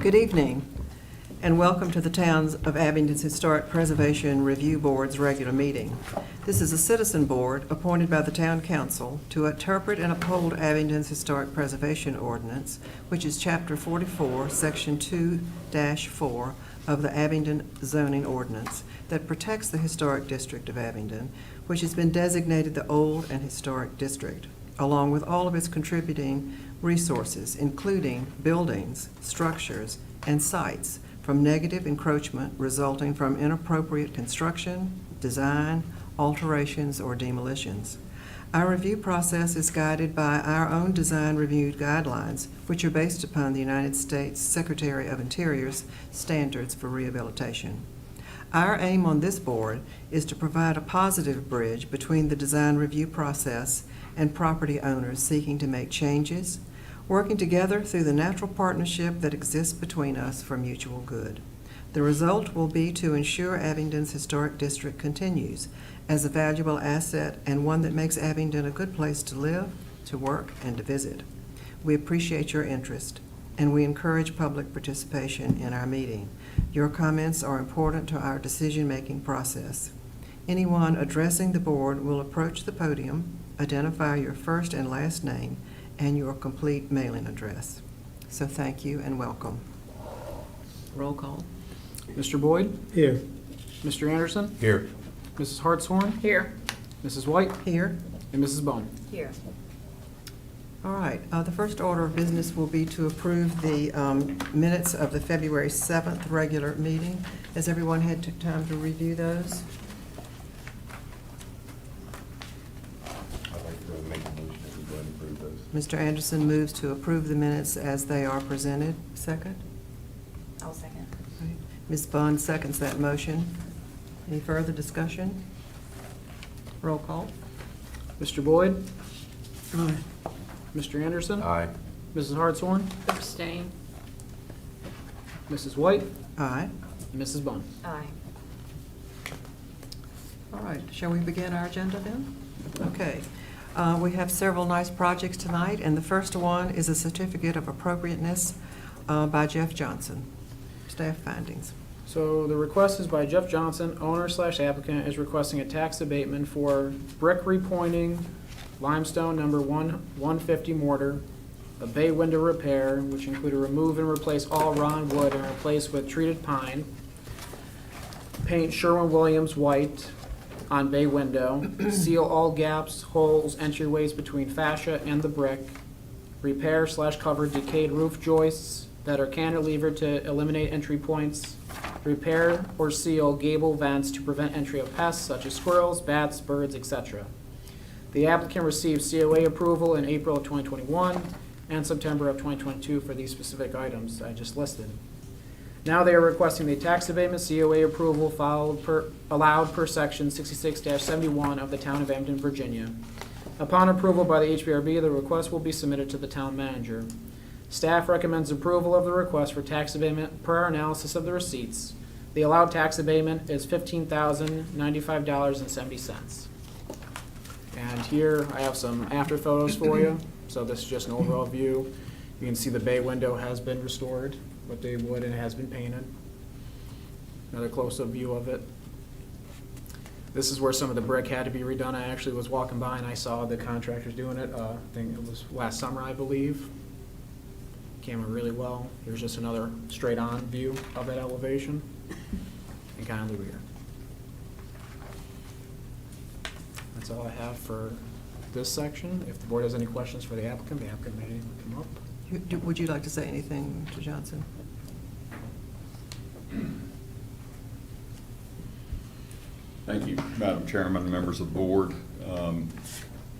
Good evening, and welcome to the Towns of Abington's Historic Preservation Review Board's regular meeting. This is a citizen board appointed by the Town Council to interpret and uphold Abington's Historic Preservation Ordinance, which is Chapter 44, Section 2-4 of the Abington Zoning Ordinance that protects the Historic District of Abington, which has been designated the Old and Historic District, along with all of its contributing resources, including buildings, structures, and sites, from negative encroachment resulting from inappropriate construction, design, alterations, or demolitions. Our review process is guided by our own design review guidelines, which are based upon the United States Secretary of Interior's standards for rehabilitation. Our aim on this board is to provide a positive bridge between the design review process and property owners seeking to make changes, working together through the natural partnership that exists between us for mutual good. The result will be to ensure Abington's Historic District continues as a valuable asset and one that makes Abington a good place to live, to work, and to visit. We appreciate your interest, and we encourage public participation in our meeting. Your comments are important to our decision-making process. Anyone addressing the board will approach the podium, identify your first and last name, and your complete mailing address. So thank you and welcome. Roll call. Mr. Boyd? Here. Mr. Anderson? Here. Mrs. Hartshorn? Here. Mrs. White? Here. And Mrs. Bone? Here. All right. The first order of business will be to approve the minutes of the February 7th regular meeting. Has everyone had time to review those? I'd like to make a motion that we go ahead and approve those. Mr. Anderson moves to approve the minutes as they are presented. Second? I'll second. Right. Ms. Bond seconds that motion. Any further discussion? Roll call. Mr. Boyd? Aye. Mr. Anderson? Aye. Mrs. Hartshorn? Abstain. Mrs. White? Aye. And Mrs. Bone? Aye. All right, shall we begin our agenda then? Okay. We have several nice projects tonight, and the first one is a certificate of appropriateness by Jeff Johnson. Staff findings. So the request is by Jeff Johnson, owner/applicant, is requesting a tax abatement for brick repointing, limestone number 150 mortar, a bay window repair, which include a remove and replace all raw wood and replace with treated pine, paint Sherwin-Williams white on bay window, seal all gaps, holes, entryways between fascia and the brick, repair/cover decayed roof joists that are cantilevered to eliminate entry points, repair or seal gable vents to prevent entry of pests such as squirrels, bats, birds, etc. The applicant received COA approval in April of 2021 and September of 2022 for these specific items I just listed. Now they are requesting the tax abatement COA approval allowed per section 66-71 of the Town of Abington, Virginia. Upon approval by the HPRB, the request will be submitted to the town manager. Staff recommends approval of the request for tax abatement per our analysis of the receipts. The allowed tax abatement is $15,095.70. And here I have some after photos for you. So this is just an overall view. You can see the bay window has been restored with the wood and it has been painted. Another close-up view of it. This is where some of the brick had to be redone. I actually was walking by and I saw the contractors doing it. I think it was last summer, I believe. Came in really well. Here's just another straight-on view of that elevation and kind of the rear. That's all I have for this section. If the board has any questions for the applicant may come up. Would you like to say anything, Mr. Johnson? Thank you, Madam Chairman, members of the board.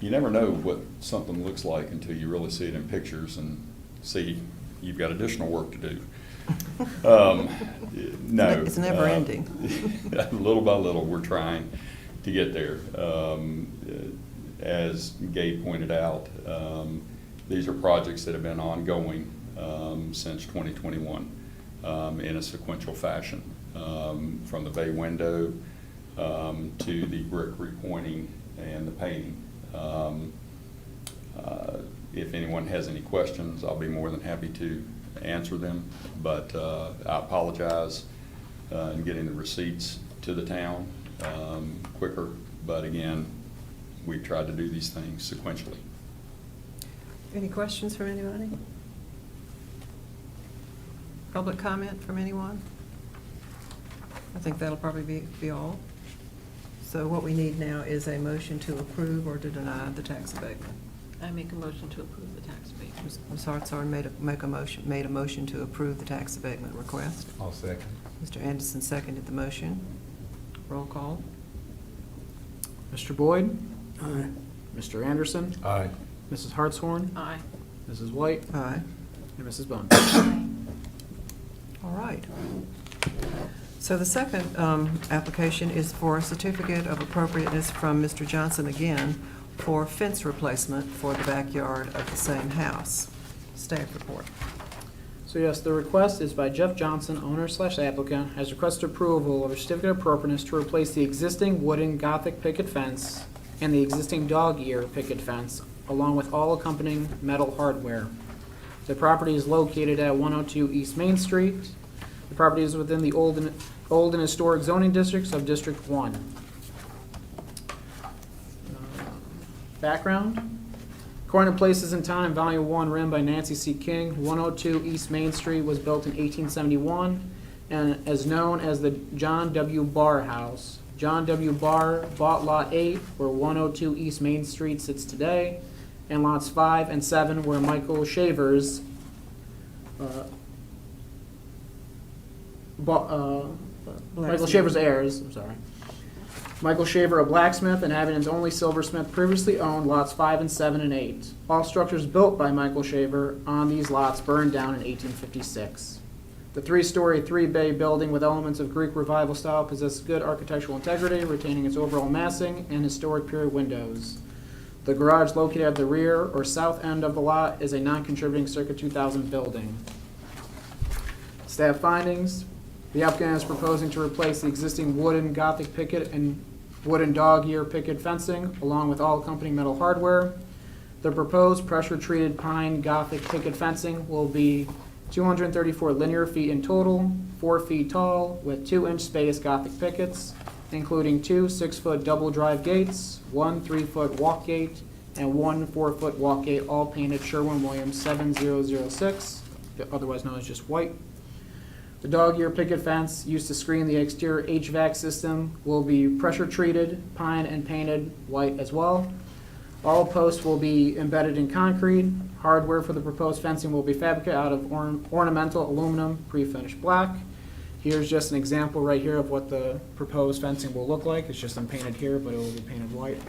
You never know what something looks like until you really see it in pictures and see you've got additional work to do. No. It's never ending. Little by little, we're trying to get there. As Gabe pointed out, these are projects that have been ongoing since 2021 in a sequential fashion, from the bay window to the brick repointing and the painting. If anyone has any questions, I'll be more than happy to answer them, but I apologize in getting the receipts to the town quicker, but again, we tried to do these things sequentially. Any questions from anybody? Public comment from anyone? I think that'll probably be all. So what we need now is a motion to approve or to deny the tax abatement. I make a motion to approve the tax abatement. Ms. Hartshorn made a motion to approve the tax abatement request. I'll second. Mr. Anderson seconded the motion. Roll call. Mr. Boyd? Aye. Mr. Anderson? Aye. Mrs. Hartshorn? Aye. Mrs. White? Aye. And Mrs. Bowman. Aye. All right. So the second application is for a certificate of appropriateness from Mr. Johnson again for fence replacement for the backyard of the same house. Staff report. So yes, the request is by Jeff Johnson, owner/applicant, has requested approval of a certificate of appropriateness to replace the existing wooden Gothic picket fence and the existing dog ear picket fence, along with all accompanying metal hardware. The property is located at 102 East Main Street. The property is within the old and historic zoning districts of District 1. Background. According to Places in Time, Volume 1, written by Nancy C. King, 102 East Main Street was built in 1871 and is known as the John W. Barr House. John W. Barr bought Lot 8, where 102 East Main Street sits today, and Lots 5 and 7, where Michael Shaver's Michael Shaver's heirs, I'm sorry. Michael Shaver, a blacksmith and Abington's only silversmith, previously owned lots 5 and 7 and 8. All structures built by Michael Shaver on these lots burned down in 1856. The three-story, three-bay building with elements of Greek Revival style possesses good architectural integrity, retaining its overall massing and historic period windows. The garage located at the rear or south end of the lot is a non-contributing circa 2000 building. Staff findings. The applicant is proposing to replace the existing wooden Gothic picket and wooden dog ear picket fencing, along with all accompanying metal hardware. The proposed pressure-treated pine Gothic picket fencing will be 234 linear feet in total, 4 feet tall, with 2-inch spaced Gothic pickets, including 2 6-foot double drive gates, 1 3-foot walk gate, and 1 4-foot walk gate, all painted Sherwin-Williams 7006, otherwise known as just white. The dog ear picket fence used to screen the exterior HVAC system will be pressure treated, pine, and painted white as well. All posts will be embedded in concrete. Hardware for the proposed fencing will be fabricated out of ornamental aluminum pre-finished black. Here's just an example right here of what the proposed fencing will look like. It's just unpainted here, but it will be painted white.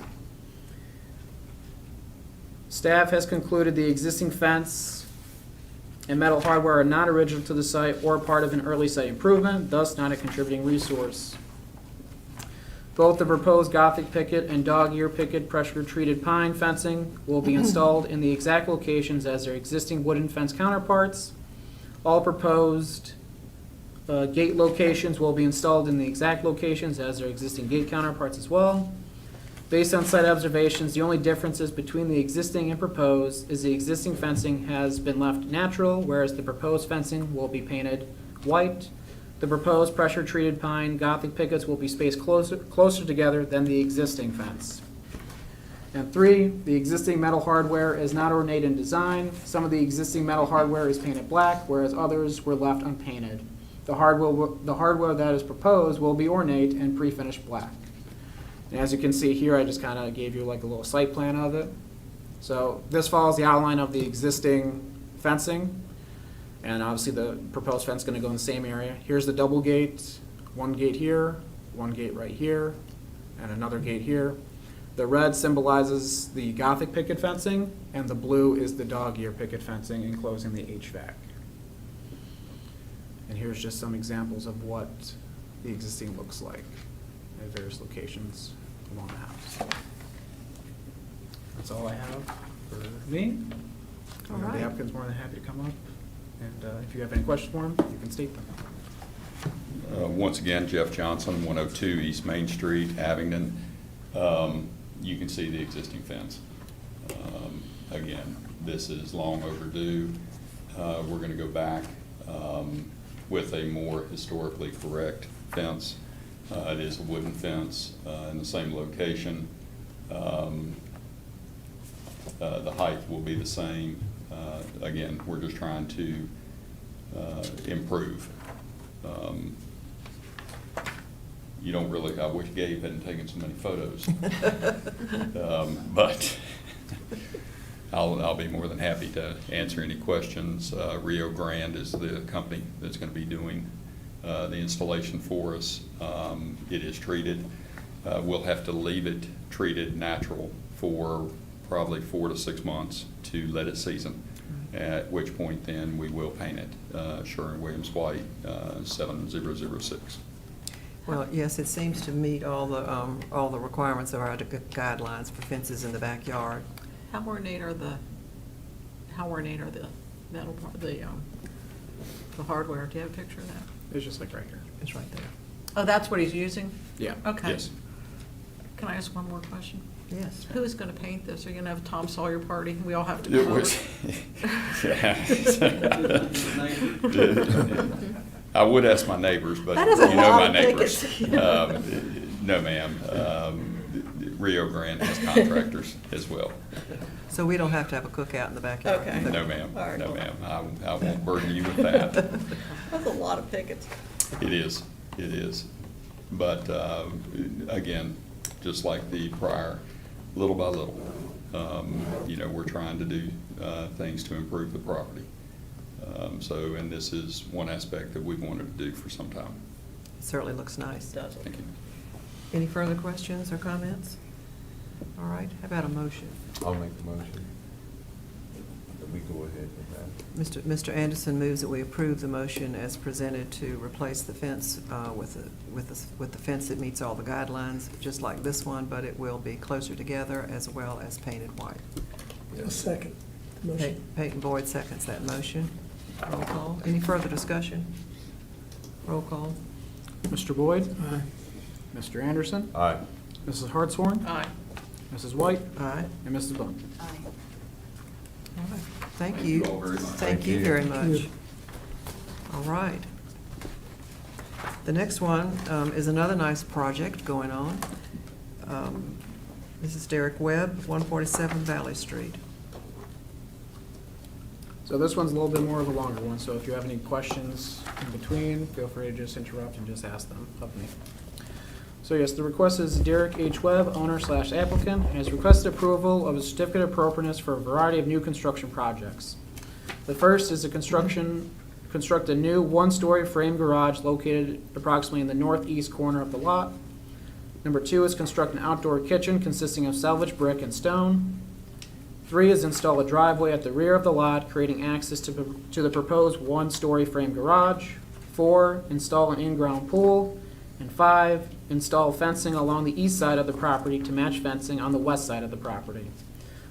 Staff has concluded the existing fence and metal hardware are not original to the site or part of an early site improvement, thus not a contributing resource. Both the proposed Gothic picket and dog ear picket pressure-treated pine fencing will be installed in the exact locations as their existing wooden fence counterparts. All proposed gate locations will be installed in the exact locations as their existing gate counterparts as well. Based on site observations, the only differences between the existing and proposed is the existing fencing has been left natural, whereas the proposed fencing will be painted white. The proposed pressure-treated pine Gothic pickets will be spaced closer together than the existing fence. And 3, the existing metal hardware is not ornate in design. Some of the existing metal hardware is painted black, whereas others were left unpainted. The hardware that is proposed will be ornate and pre-finished black. And as you can see here, I just kind of gave you like a little site plan of it. So this follows the outline of the existing fencing. And obviously the proposed fence is going to go in the same area. Here's the double gate, 1 gate here, 1 gate right here, and another gate here. The red symbolizes the Gothic picket fencing, and the blue is the dog ear picket fencing enclosing the HVAC. And here's just some examples of what the existing looks like at various locations along the house. That's all I have for me. All right. The applicant's more than happy to come up, and if you have any questions for him, you can state them. Once again, Jeff Johnson, 102 East Main Street, Abington. You can see the existing fence. Again, this is long overdue. we're going to go back with a more historically correct fence. It is a wooden fence in the same location. The height will be the same. Again, we're just trying to improve. You don't really, I wish Gabe hadn't taken so many photos. But I'll be more than happy to answer any questions. Rio Grande is the company that's going to be doing the installation for us. It is treated. We'll have to leave it treated natural for probably 4 to 6 months to let it season, at which point then we will paint it Sherwin-Williams white 7006. Well, yes, it seems to meet all the requirements of our guidelines for fences in the backyard. How ornate are the metal part, the hardware? Do you have a picture of that? It's just like right here. It's right there. Oh, that's what he's using? Yeah. Okay. Yes. Can I ask one more question? Yes. Who is going to paint this? Are you going to have a Tom Sawyer party? We all have to It come was, over. I would ask my neighbors, but That is a you know lot my of neighbors. tickets. No, ma'am. Rio Grande has contractors as well. So we don't have to have a cookout in the backyard? Okay. No, ma'am. All right. No, ma'am. I won't burden you with that. That's a lot of pickets. It is. It is. But again, just like the prior, little by little, we're trying to do things to improve the property. And this is one aspect that we've wanted to do for some time. It certainly looks nice. Does it? Thank you. Any further questions or comments? All right, how about a motion? I'll make the motion that we go ahead with that. Mr. Anderson moves that we approve the motion as presented to replace the fence with the fence that meets all the guidelines, just like this one, but it will be closer together as well as painted white. I'll second the motion. Peyton Boyd seconds that motion. Roll call. Any further discussion? Roll call. Mr. Boyd? Aye. Mr. Anderson? Aye. Mrs. Hartshorn? Aye. Mrs. White? Aye. And Mrs. Bowman? Aye. All right. Thank you. Thank you all very much. Thank you very much. All right. The next one is another nice project going on. This is Derek Webb, 147 Valley Street. So this one's a little bit more of a longer one, so if you have any questions in between, feel free to just interrupt and just ask them of me. So yes, the request is Derek H. Webb, owner/applicant, has requested approval of a certificate of appropriateness for a variety of new construction projects. The first is to construct a new one-story frame garage located approximately in the northeast corner of the lot. Number 2 is construct an outdoor kitchen consisting of salvaged brick and stone. 3 is install a driveway at the rear of the lot, creating access to the proposed one-story frame garage. 4, install an in-ground pool. And 5, install fencing along the east side of the property to match fencing on the west side of the property.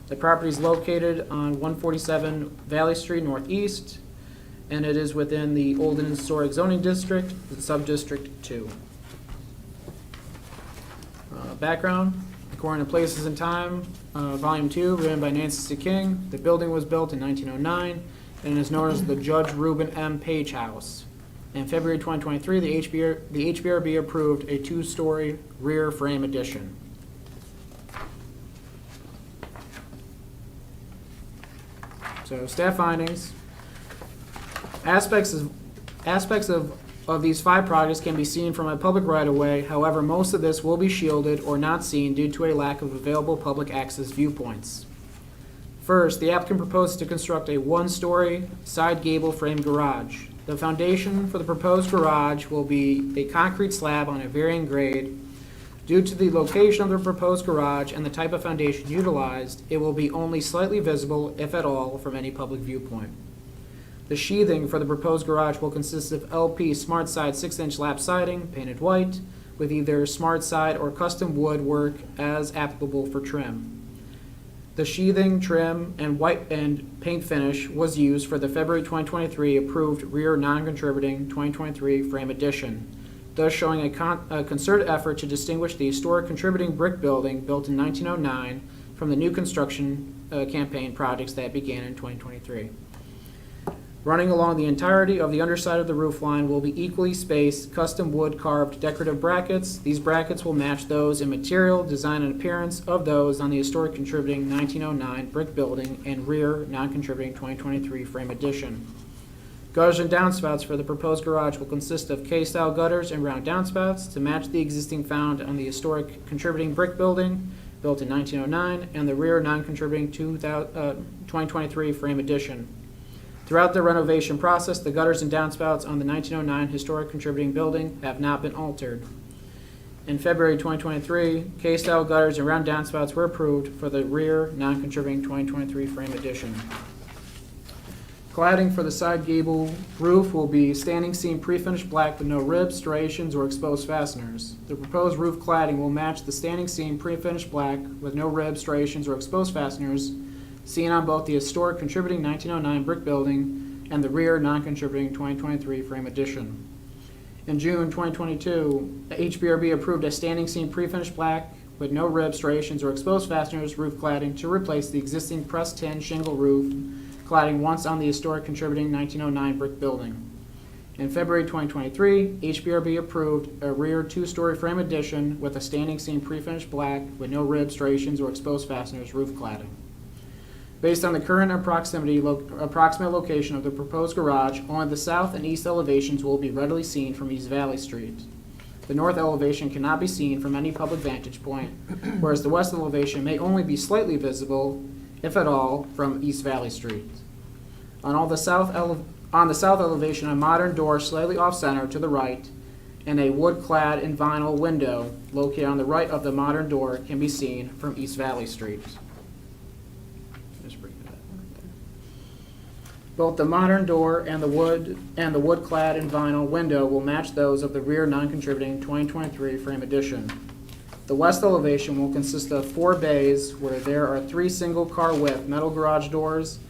The property is located on 147 Valley Street Northeast, and it is within the Old and Historic Zoning District, Sub-District 2. Background, according to Places and Time, Volume 2, written by Nancy C. King. The building was built in 1909 and is known as the Judge Reuben M. Page House. In February 2023, the HPRB approved a 2-story rear frame addition. So staff findings. Aspects of these 5 projects can be seen from a public right-of-way. However, most of this will be shielded or not seen due to a lack of available public access viewpoints. First, the applicant proposes to construct a 1-story side gable frame garage. The foundation for the proposed garage will be a concrete slab on a varying grade. Due to the location of the proposed garage and the type of foundation utilized, it will be only slightly visible, if at all, from any public viewpoint. The sheathing for the proposed garage will consist of LP Smart Side 6-inch lap siding, painted white, with either Smart Side or custom wood work as applicable for trim. The sheathing, trim, and white and paint finish was used for the February 2023 approved rear non-contributing 2023 frame addition, thus showing a concerted effort to distinguish the historic contributing brick building built in 1909 from the new construction campaign projects that began in 2023. Running along the entirety of the underside of the roof line will be equally spaced, custom wood carved decorative brackets. These brackets will match those in material, design, and appearance of those on the historic contributing 1909 brick building and rear non-contributing 2023 frame addition. Gutters and downspouts for the proposed garage will consist of K-style gutters and round downspouts to match the existing found on the historic contributing brick building built in 1909 and the rear non-contributing 2023 frame addition. Throughout the renovation process, the gutters and downspouts on the 1909 historic contributing building have not been altered. In February 2023, K-style gutters and round downspouts were approved for the rear non-contributing 2023 frame addition. Cladding for the side gable roof will be standing seam pre-finished black with no ribs, striations, or exposed fasteners. The proposed roof cladding will match the standing seam pre-finished black with no ribs, striations, or exposed fasteners seen on both the historic contributing 1909 brick building and the rear non-contributing 2023 frame addition. In June 2022, the HPRB approved a standing seam pre-finished black with no ribs, striations, or exposed fasteners roof cladding to replace the existing pressed tin shingle roof cladding once on the historic contributing 1909 brick building. In February 2023, HPRB approved a rear two-story frame addition with a standing seam pre-finished black with no ribs, striations, or exposed fasteners roof cladding. Based on the current approximate location of the proposed garage, only the south and east elevations will be readily seen from East Valley Street. The north elevation cannot be seen from any public vantage point, whereas the west elevation may only be slightly visible, if at all, from East Valley Street. On the south elevation, a modern door slightly off-center to the right and a wood-clad and vinyl window located on the right of the modern door can be seen from East Valley Street. Both the modern door and the wood-clad and vinyl window will match those of the rear non-contributing 2023 frame addition. The west elevation will consist of 4 bays where there are 3 single-car width metal garage doors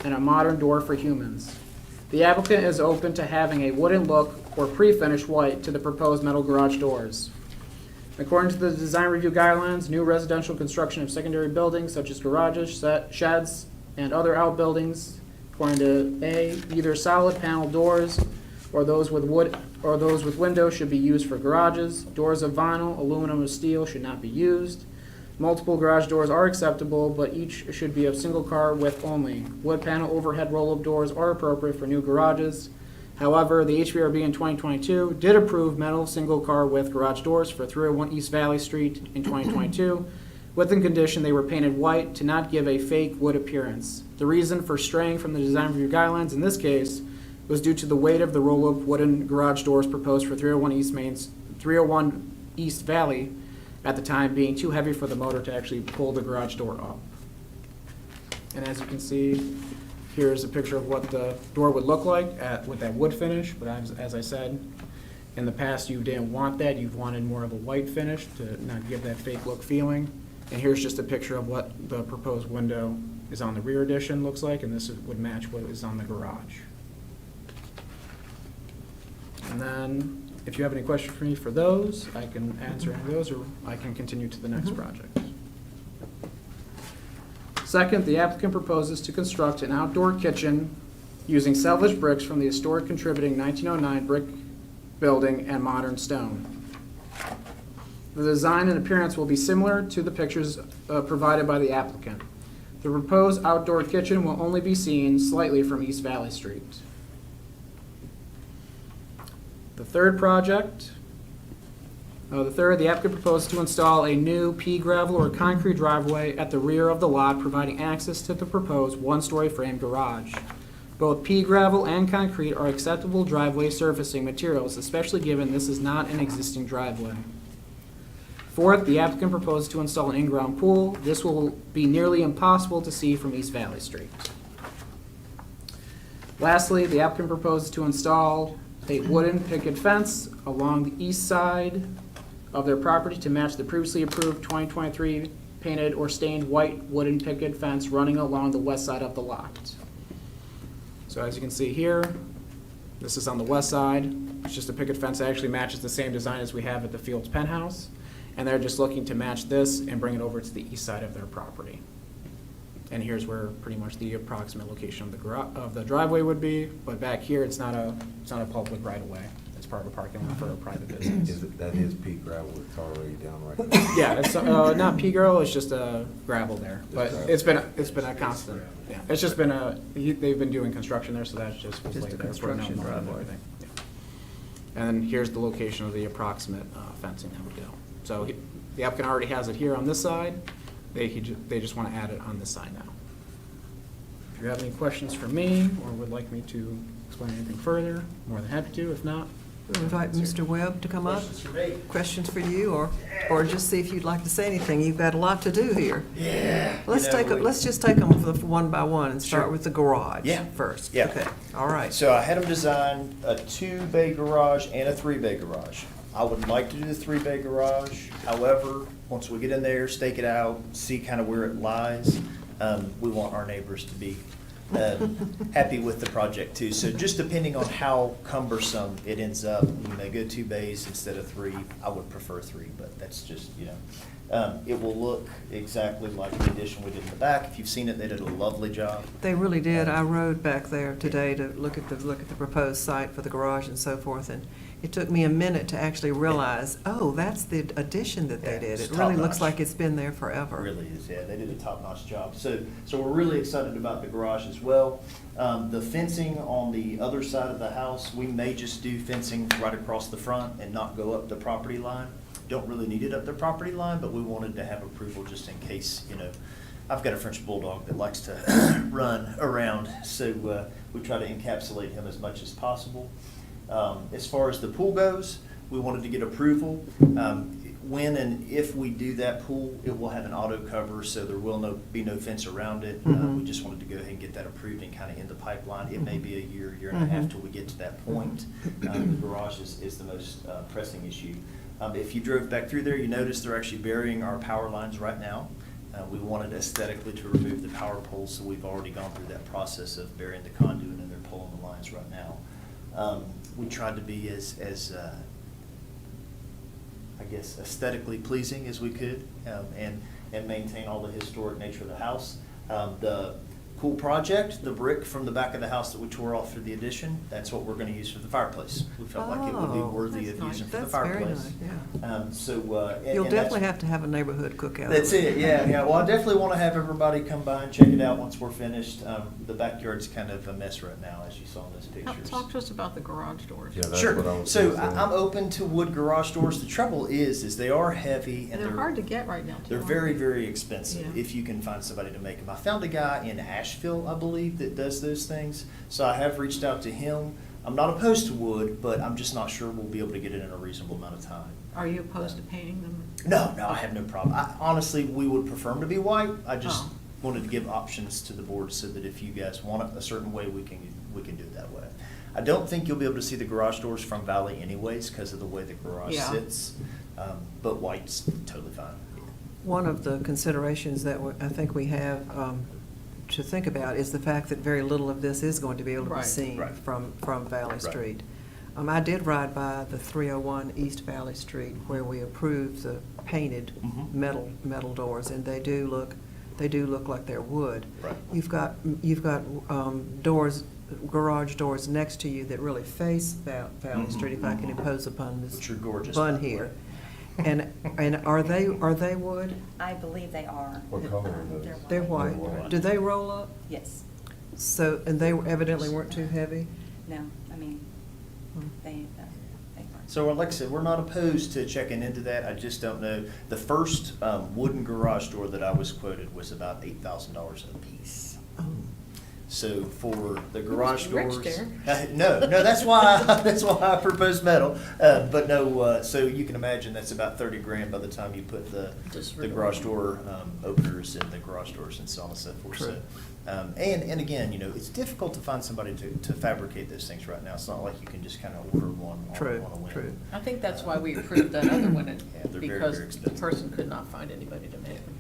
and a modern door for humans. The applicant is open to having a wooden look or pre-finished white to the proposed metal garage doors. According to the design review guidelines, new residential construction of secondary buildings such as garages, sheds, and other outbuildings, according to A, either solid panel doors or those with wood or those with windows should be used for garages. Doors of vinyl, aluminum, or steel should not be used. Multiple garage doors are acceptable, but each should be of single car width only. Wood panel overhead roll-up doors are appropriate for new garages. However, the HPRB in 2022 did approve metal single car width garage doors for 301 East Valley Street in 2022, with the condition they were painted white to not give a fake wood appearance. The reason for straying from the design review guidelines in this case was due to the weight of the roll-up wooden garage doors proposed for 301 East Valley at the time being too heavy for the motor to actually pull the garage door up. And as you can see, here's a picture of what the door would look like with that wood finish, but as I said, in the past you didn't want that, you've wanted more of a white finish to not give that fake look feeling. And here's just a picture of what the proposed window is on the rear addition looks like, and this would match what is on the garage. And then, if you have any questions for me for those, I can answer any of those, or I can continue to the next project. Second, the applicant proposes to construct an outdoor kitchen using salvaged bricks from the historic contributing 1909 brick building and modern stone. The design and appearance will be similar to the pictures provided by the applicant. The proposed outdoor kitchen will only be seen slightly from East Valley Street. The third project, the applicant proposes to install a new pea gravel or concrete driveway at the rear of the lot, providing access to the proposed one-story frame garage. Both pea gravel and concrete are acceptable driveway surfacing materials, especially given this is not an existing driveway. Fourth, the applicant proposes to install an in-ground pool. This will be nearly impossible to see from East Valley Street. Lastly, the applicant proposes to install a wooden picket fence along the east side of their property to match the previously approved 2023 painted or stained white wooden picket fence running along the west side of the lot. So as you can see here, this is on the west side. It's just a picket fence that actually matches the same design as we have at the Fields Penthouse. And they're just looking to match this and bring it over to the east side of their property. And here's where pretty much the approximate location of the driveway would be, but back here, it's not a public right of way. It's part of a parking lot for a private business. Is it, that is peak gravel, it's already down right now? Yeah, it's, not pea gravel, it's just, gravel there, but gravel. it's been a constant, yeah, it's just been they've been doing construction there, so that's just was Just laid a there for no construction mud and driveway. everything. Yeah. And then here's the location of the approximate, fencing that would go. So the applicant already has it here on this side, they just wanna add it on this side now. If you have any questions for me, or would like me to explain anything further, more than happy to, if not. We'll invite Mr. Webb to come up. Questions for you, or just see if you'd like to say anything. You've got a lot to do here. Yeah. Let's just take them one by one and start Sure. with the garage Yeah. first. Yeah. Okay, all right. So I had them design a 2-bay garage and a 3-bay garage. I would like to do the 3-bay garage. However, once we get in there, stake it out, see kind of where it lies, we want our neighbors to be happy with the project too. So just depending on how cumbersome it ends up, we may go 2 bays instead of 3. I would prefer 3, but that's just, it will look exactly like the addition we did in the back. If you've seen it, they did a lovely job. They really did. I rode back there today to look at the proposed site for the garage and so forth, and it took me a minute to actually realize, oh, that's the addition that they Yeah, did. it's It really looks top-notch. like it's been there forever. It really is, yeah, they did a top-notch job. So we're really excited about the garage as well. The fencing on the other side of the house, we may just do fencing right across the front and not go up the property line. Don't really need it up the property line, but we wanted to have approval just in case, I've got a French bulldog that likes to run around, so we try to encapsulate him as much as possible. As far as the pool goes, we wanted to get approval. When and if we do that pool, it will have an auto cover, so there will be no fence around it. We just wanted to go ahead and get that approved and kind of in the pipeline. It may be a year and a half till we get to that point. The garage is the most pressing issue. If you drove back through there, you notice they're actually burying our power lines right now. We wanted aesthetically to remove the power poles, so we've already gone through that process of burying the conduit and they're pulling the lines right now. We tried to be as I guess, aesthetically pleasing as we could, and maintain all the historic nature of the house. The pool project, the brick from the back of the house that we tore off for the addition, that's what we're gonna use for the fireplace. We felt like it would be Oh, worthy that's of nice. using for the That's very fireplace. nice, yeah. And You'll that's- definitely have to have a neighborhood cookout. That's it, yeah. Well, I definitely want to have everybody come by and check it out once we're finished. The backyard's kind of a mess right now, as you saw in those pictures. Talk to us about the garage doors. Yeah, that's Sure. what I was So gonna say. I'm open to wood garage doors. The trouble is they are heavy and They're hard to get right now, too. They're aren't very, they? very expensive Yeah. if you can find somebody to make them. I found a guy in Asheville, I believe, that does those things. So I have reached out to him. I'm not opposed to wood, but I'm just not sure we'll be able to get it in a reasonable amount of time. Are you opposed to painting them? No, I have no problem. Honestly, we would prefer them to be white. I just Oh. wanted to give options to the board so that if you guys want it a certain way, we can do it that way. I don't think you'll be able to see the garage doors from Valley anyways because of the way the garage Yeah. sits, but white's totally fine. One of the considerations that I think we have to think about is the fact that very little of this is going to be able to be Right. seen Right. from Valley Right. Street. I did ride by the 301 East Valley Street where we approved the painted Mhm. metal doors, and they do look like they're wood. Right. You've got doors, garage doors next to you that really face Valley Mhm, Street, if I can mhm. impose upon this Which are gorgeous, by bun the here. way. And are they wood? I believe they are. What color are those? They're white. white. Do they roll up? Yes. So, and they evidently weren't too heavy? No, I mean, Hmm. they weren't. So like I said, we're not opposed to checking into that. I just don't know. The first wooden garage door that I was quoted was about $8,000 a piece. Oh. So for the garage must be rich, doors. Derek. No, that's why I proposed metal. But no, so you can imagine that's about 30 grand by the time you put the garage door openers and the garage doors and so on and so forth. True. So, and again, it's difficult to find somebody to fabricate those things right now. It's not like you can just kind of order one True, on a whim. true. I think that's why we approved that other one, Yeah, they're very, because very the expensive. person could not find anybody to make them.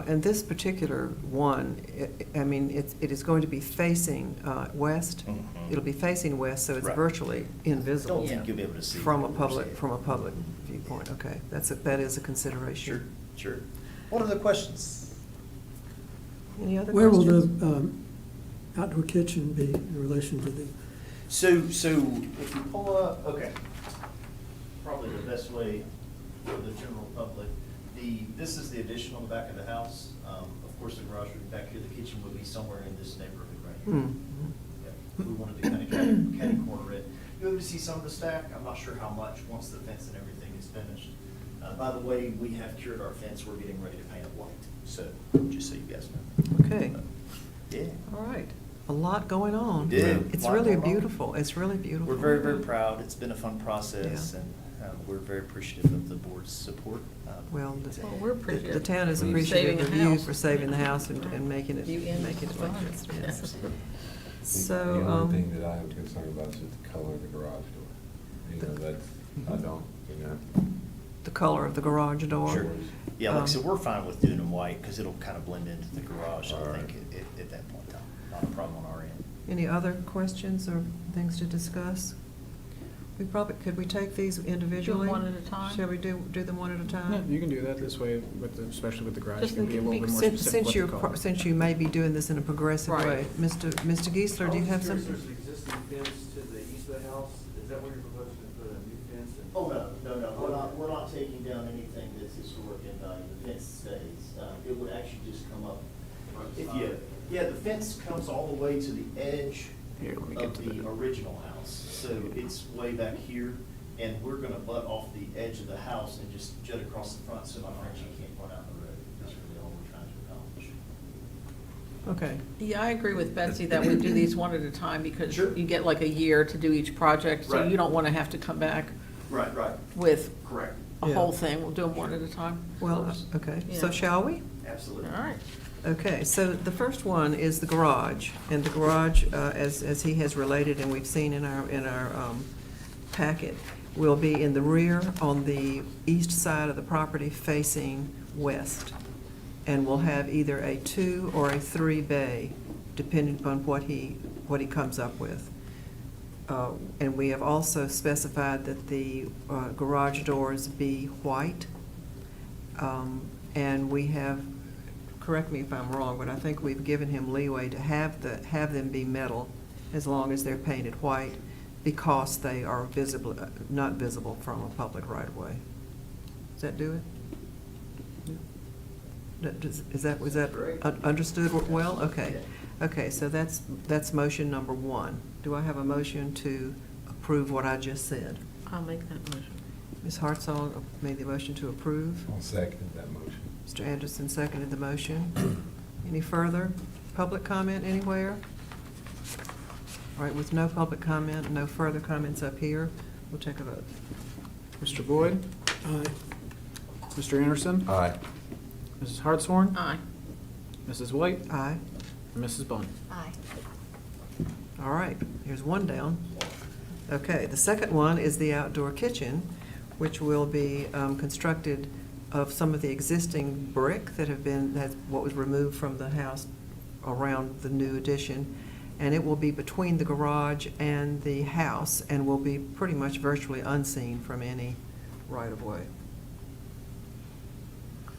And this particular one, it is going to be facing west. Mhm. It'll be facing west, so it's Right. virtually invisible Don't think you'll be able to see. from a it. public viewpoint. Okay, that is a consideration. Sure. What are the questions? Any other Where will questions? the outdoor kitchen be in relation to the, So if you pull up, okay, probably the best way for the general public, this is the addition on the back of the house. Of course, the garage would be back here, the kitchen would be somewhere in this neighborhood right here. Mhm. Yeah, we wanted to kind of catty corner it. You'll be able to see some of the stack, I'm not sure how much, once the fence and everything is finished. By the way, we have cured our fence, we're getting ready to paint it white, so, just so you guys know. Okay, Yeah. all right. A lot going on. Yeah, It's lot really going on. beautiful. It's really beautiful. We're very, very proud, it's been a fun process, Yeah. and we're very appreciative of the board's support. Well, Well, we're the appreciative. town is Saving appreciative a of you house. for saving the house and making it, You in making it like this. fun. Yes. The So, only thing that I have concern about is the color of the garage door. You know, that's, I don't, you know. the color of the garage door. Sure. Yeah, like I said, Um, we're fine with doing them white, because it'll kind of blend into the garage, I All think, right. at that point in time. Not a problem on our end. Any other questions or things to discuss? We probably, could we take these individually? one at a time? Shall we do them one at a time? Yeah, you can do that this way, especially with the garage, Just you can be a little bit more Since specific with the you're, color. since you may be doing this in a progressive Right. way. Mr. Geisler, do you have some? There's an existing fence to the east of the house, is that what you're proposing to put a new fence in? Oh, no, we're not taking down anything that's historic in value, the fence stays. It would actually just come up, the fence comes all the way to the edge Here, let me get of to the original house. So it's way back here, and we're gonna butt off the edge of the house and just jut across the front, so my Frenchie can't run out the road. That's really all we're trying to accomplish. Okay. Yeah, I agree with Betsy that we do these one at a time because Sure. you get like a year to do each project, so Right. you don't want to have to come back Right, with correct. a Yeah. whole thing. We'll do them one at a time. Well, okay, so Yeah. shall we? Absolutely. All right. Okay, so the first one is the garage, and the garage, as he has related and we've seen in our packet, will be in the rear on the east side of the property facing west, and will have either a 2 or a 3 bay, depending upon what he comes up with. And we have also specified that the garage doors be white, and we have, correct me if I'm wrong, but I think we've given him leeway to have them be metal as long as they're painted white, because they are not visible from a public right-of-way. Does that do it? Was that understood well? Okay. Okay, so that's motion number 1. Do I have a motion to approve what I just said? I'll make that motion. Ms. Hartzell made the motion to approve. I'll second that motion. Mr. Anderson seconded the motion. Any further public comment anywhere? All right, with no public comment, no further comments up here, we'll take a vote. Mr. Boyd, aye, Mr. Anderson, Aye. Mrs. Hartshorn, Aye. Mrs. White, Aye. and Mrs. Bunn. Aye. All right, here's one down. Okay, the second one is the outdoor kitchen, which will be constructed of some of the existing brick that's what was removed from the house around the new addition. And it will be between the garage and the house, and will be pretty much virtually unseen from any right-of-way.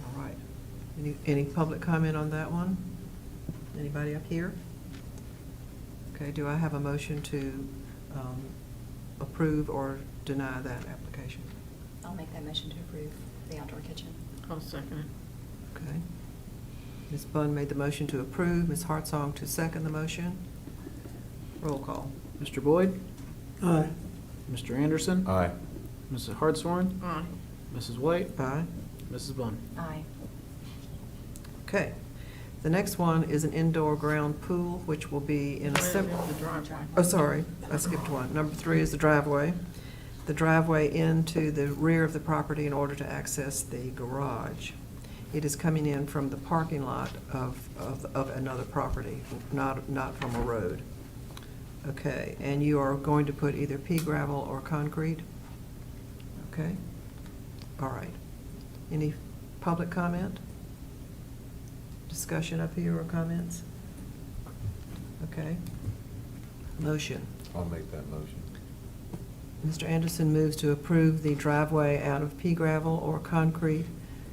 All right. Any public comment on that one? Anybody up here? Okay, do I have a motion to approve or deny that application? I'll make that motion to approve the outdoor kitchen. I'll second it. Okay. Ms. Bunn made the motion to approve, Ms. Hartsong to second the motion. Roll call. Mr. Boyd, aye, Mr. Anderson, Aye. Mrs. Hartshorn, Aye. Mrs. White, Aye. Mrs. Bunn. Aye. Okay. The next one is an indoor ground pool, which will be in a separate. The driveway. Oh, sorry, I skipped one. Number 3 is the driveway. The driveway into the rear of the property in order to access the garage. It is coming in from the parking lot of another property, not from a road. Okay, and you are going to put either pea gravel or concrete? Okay, all right. Any public comment? Discussion up here or comments? Okay. Motion. I'll make that motion. Mr. Anderson moves to approve the driveway out of pea gravel or concrete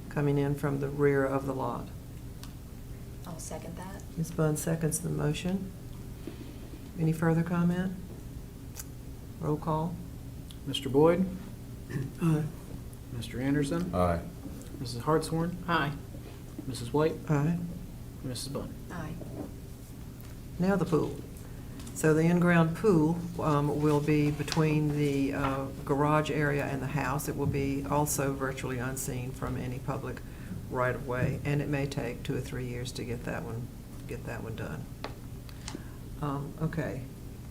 coming in from the rear of the lot. I'll I'll second that. Ms. Bunn seconds the motion. Any further comment? Roll call. Mr. Boyd? Aye. Mr. Anderson? Aye. Mrs. Hartshorn? Aye. Mrs. White? Aye. And Mrs. Bunn. Aye. Now the pool. So the in-ground pool will be between the garage area and the house. It will be also virtually unseen from any public right-of-way, and it may take 2 or 3 years to get that one done. Okay.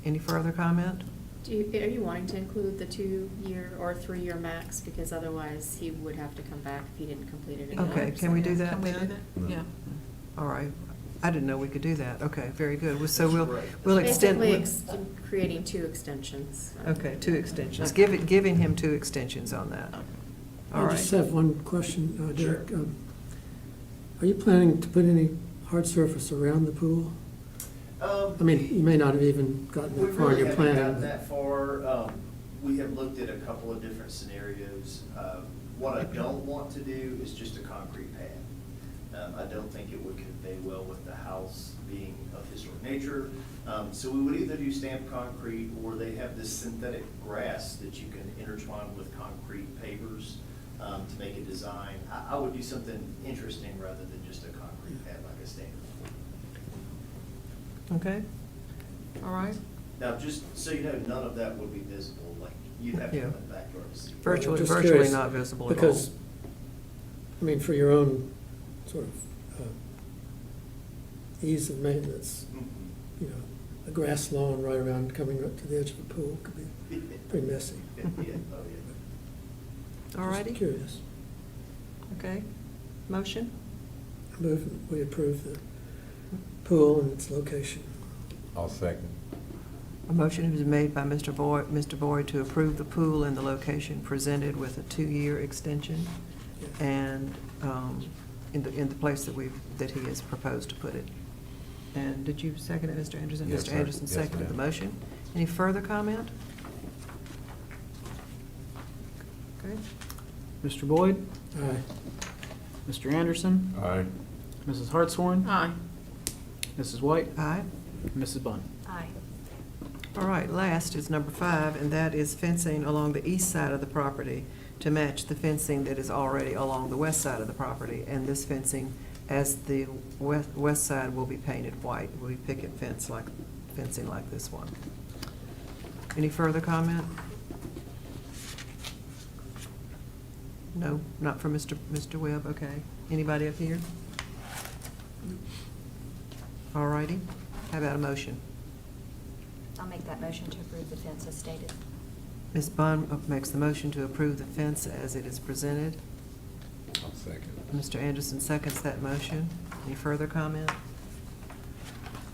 Any further comment? Are you wanting to include the 2-year or 3-year max? Because otherwise, he would have to come back if he didn't complete it. in Okay, can we do that Can we do then? that? Yeah. All right. I didn't know we could do that. Okay, very good. So we'll It's extend. basically creating 2 extensions. Okay, 2 extensions. Okay. Giving him 2 extensions on that. All I just right. have one question, Derek. Are you planning to put any hard surface around the pool? I mean, you may not have even gotten We that far in really your haven't planning. gotten but- that far. We have looked at a couple of different scenarios. What I don't want to do is just a concrete pad. I don't think it would convey well with the house being of historic nature. So we would either do stamped concrete, or they have this synthetic grass that you can intertwine with concrete pavers to make a design. I would do something interesting rather than just a concrete pad like a standard. Okay. All right. Now, just so you know, none of that would be visible, like you'd have to Yeah. come in the backyard to see. Virtually, Just virtually curious, not visible at all. Because, I mean, for your own sort of ease of maintenance, Mhm. you know, a grass lawn right around coming up to the edge of a pool could be pretty messy. Yeah, oh, yeah. All righty. Just curious. Okay. Motion? Move, we approve the pool and its location. I'll second. A motion has been made by Mr. Boyd to approve the pool and the location presented with a 2-year extension Yeah. and in the place that he has proposed to put it. And did you second it, Mr. Anderson? Yes, Mr. sir. Anderson Yes, seconded the ma'am. motion. Any further comment? Okay. Mr. Boyd? Aye. Mr. Anderson? Aye. Mrs. Hartshorn? Aye. Mrs. White? Aye. And Mrs. Bunn. Aye. All right, last is number 5, and that is fencing along the east side of the property to match the fencing that is already along the west side of the property. And this fencing, as the west side, will be painted white. Will be picket fencing like this one. Any further comment? No, not from Mr. Webb, okay. Anybody up here? All righty, how about a motion? I'll make that motion to approve the fence as stated. Ms. Bunn makes the motion to approve the fence as it is presented. I'll second. Mr. Anderson seconds that motion. Any further comment?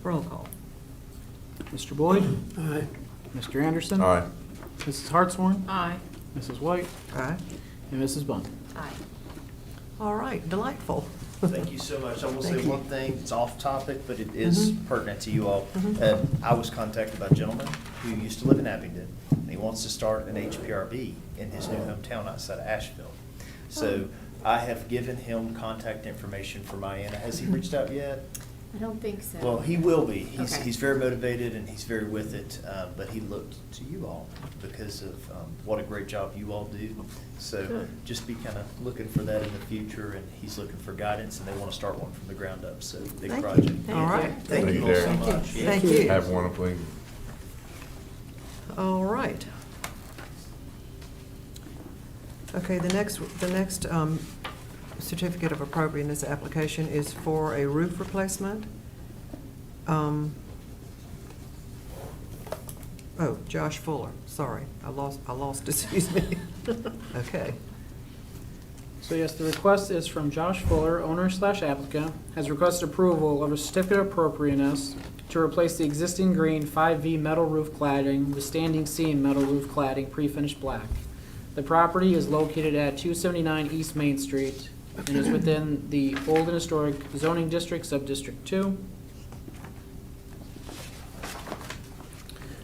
Roll call. Mr. Boyd? Aye. Mr. Anderson? Aye. Mrs. Hartshorn? Aye. Mrs. White? Aye. And Mrs. Bunn. Aye. All right, delightful. Thank you so much. I will say Thank you. one thing, it's off topic, but it is Mhm. pertinent to you all. Mhm. I was contacted by a gentleman who used to live in Abingdon, and he wants to start an HPRB in his new hometown outside of Asheville. So I have given him contact information for Mayanna. Has he reached out yet? I don't think so. Well, he will be. Okay. He's very motivated and he's very with it, but he looked to you all because of what a great job you all do. So Good. just be kind of looking for that in the future, and he's looking for guidance, and they want to start one from the ground up, so big Thank you. project. All right. Thank you all so Thank you. much. Yeah. Thank you. Have a wonderful evening. All right. Okay, the next certificate of appropriateness application is for a roof replacement. Oh, Josh Fuller, sorry, I lost, excuse me. Okay. So yes, the request is from Josh Fuller, owner/applicant, has requested approval of a certificate of appropriateness to replace the existing green 5V metal roof cladding with standing seam metal roof cladding pre-finished black. The property is located at 279 East Main Street and is within the Old and Historic Zoning District, Sub-District 2.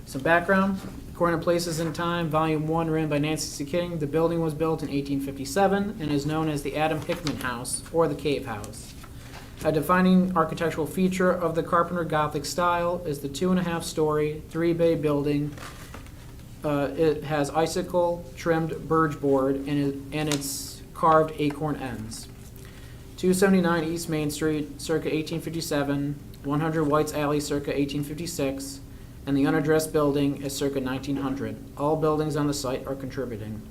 Some background, according to Places in Time, Volume 1, written by Nancy C. King, the building was built in 1857 and is known as the Adam Hickman House or the Cave House. A defining architectural feature of the Carpenter Gothic style is the 2.5-story, 3-bay building. It has icicle trimmed birch board and its carved acorn ends. 279 East Main Street, circa 1857, 100 White's Alley, circa 1856, and the unaddressed building is circa 1900. All buildings on the site are contributing.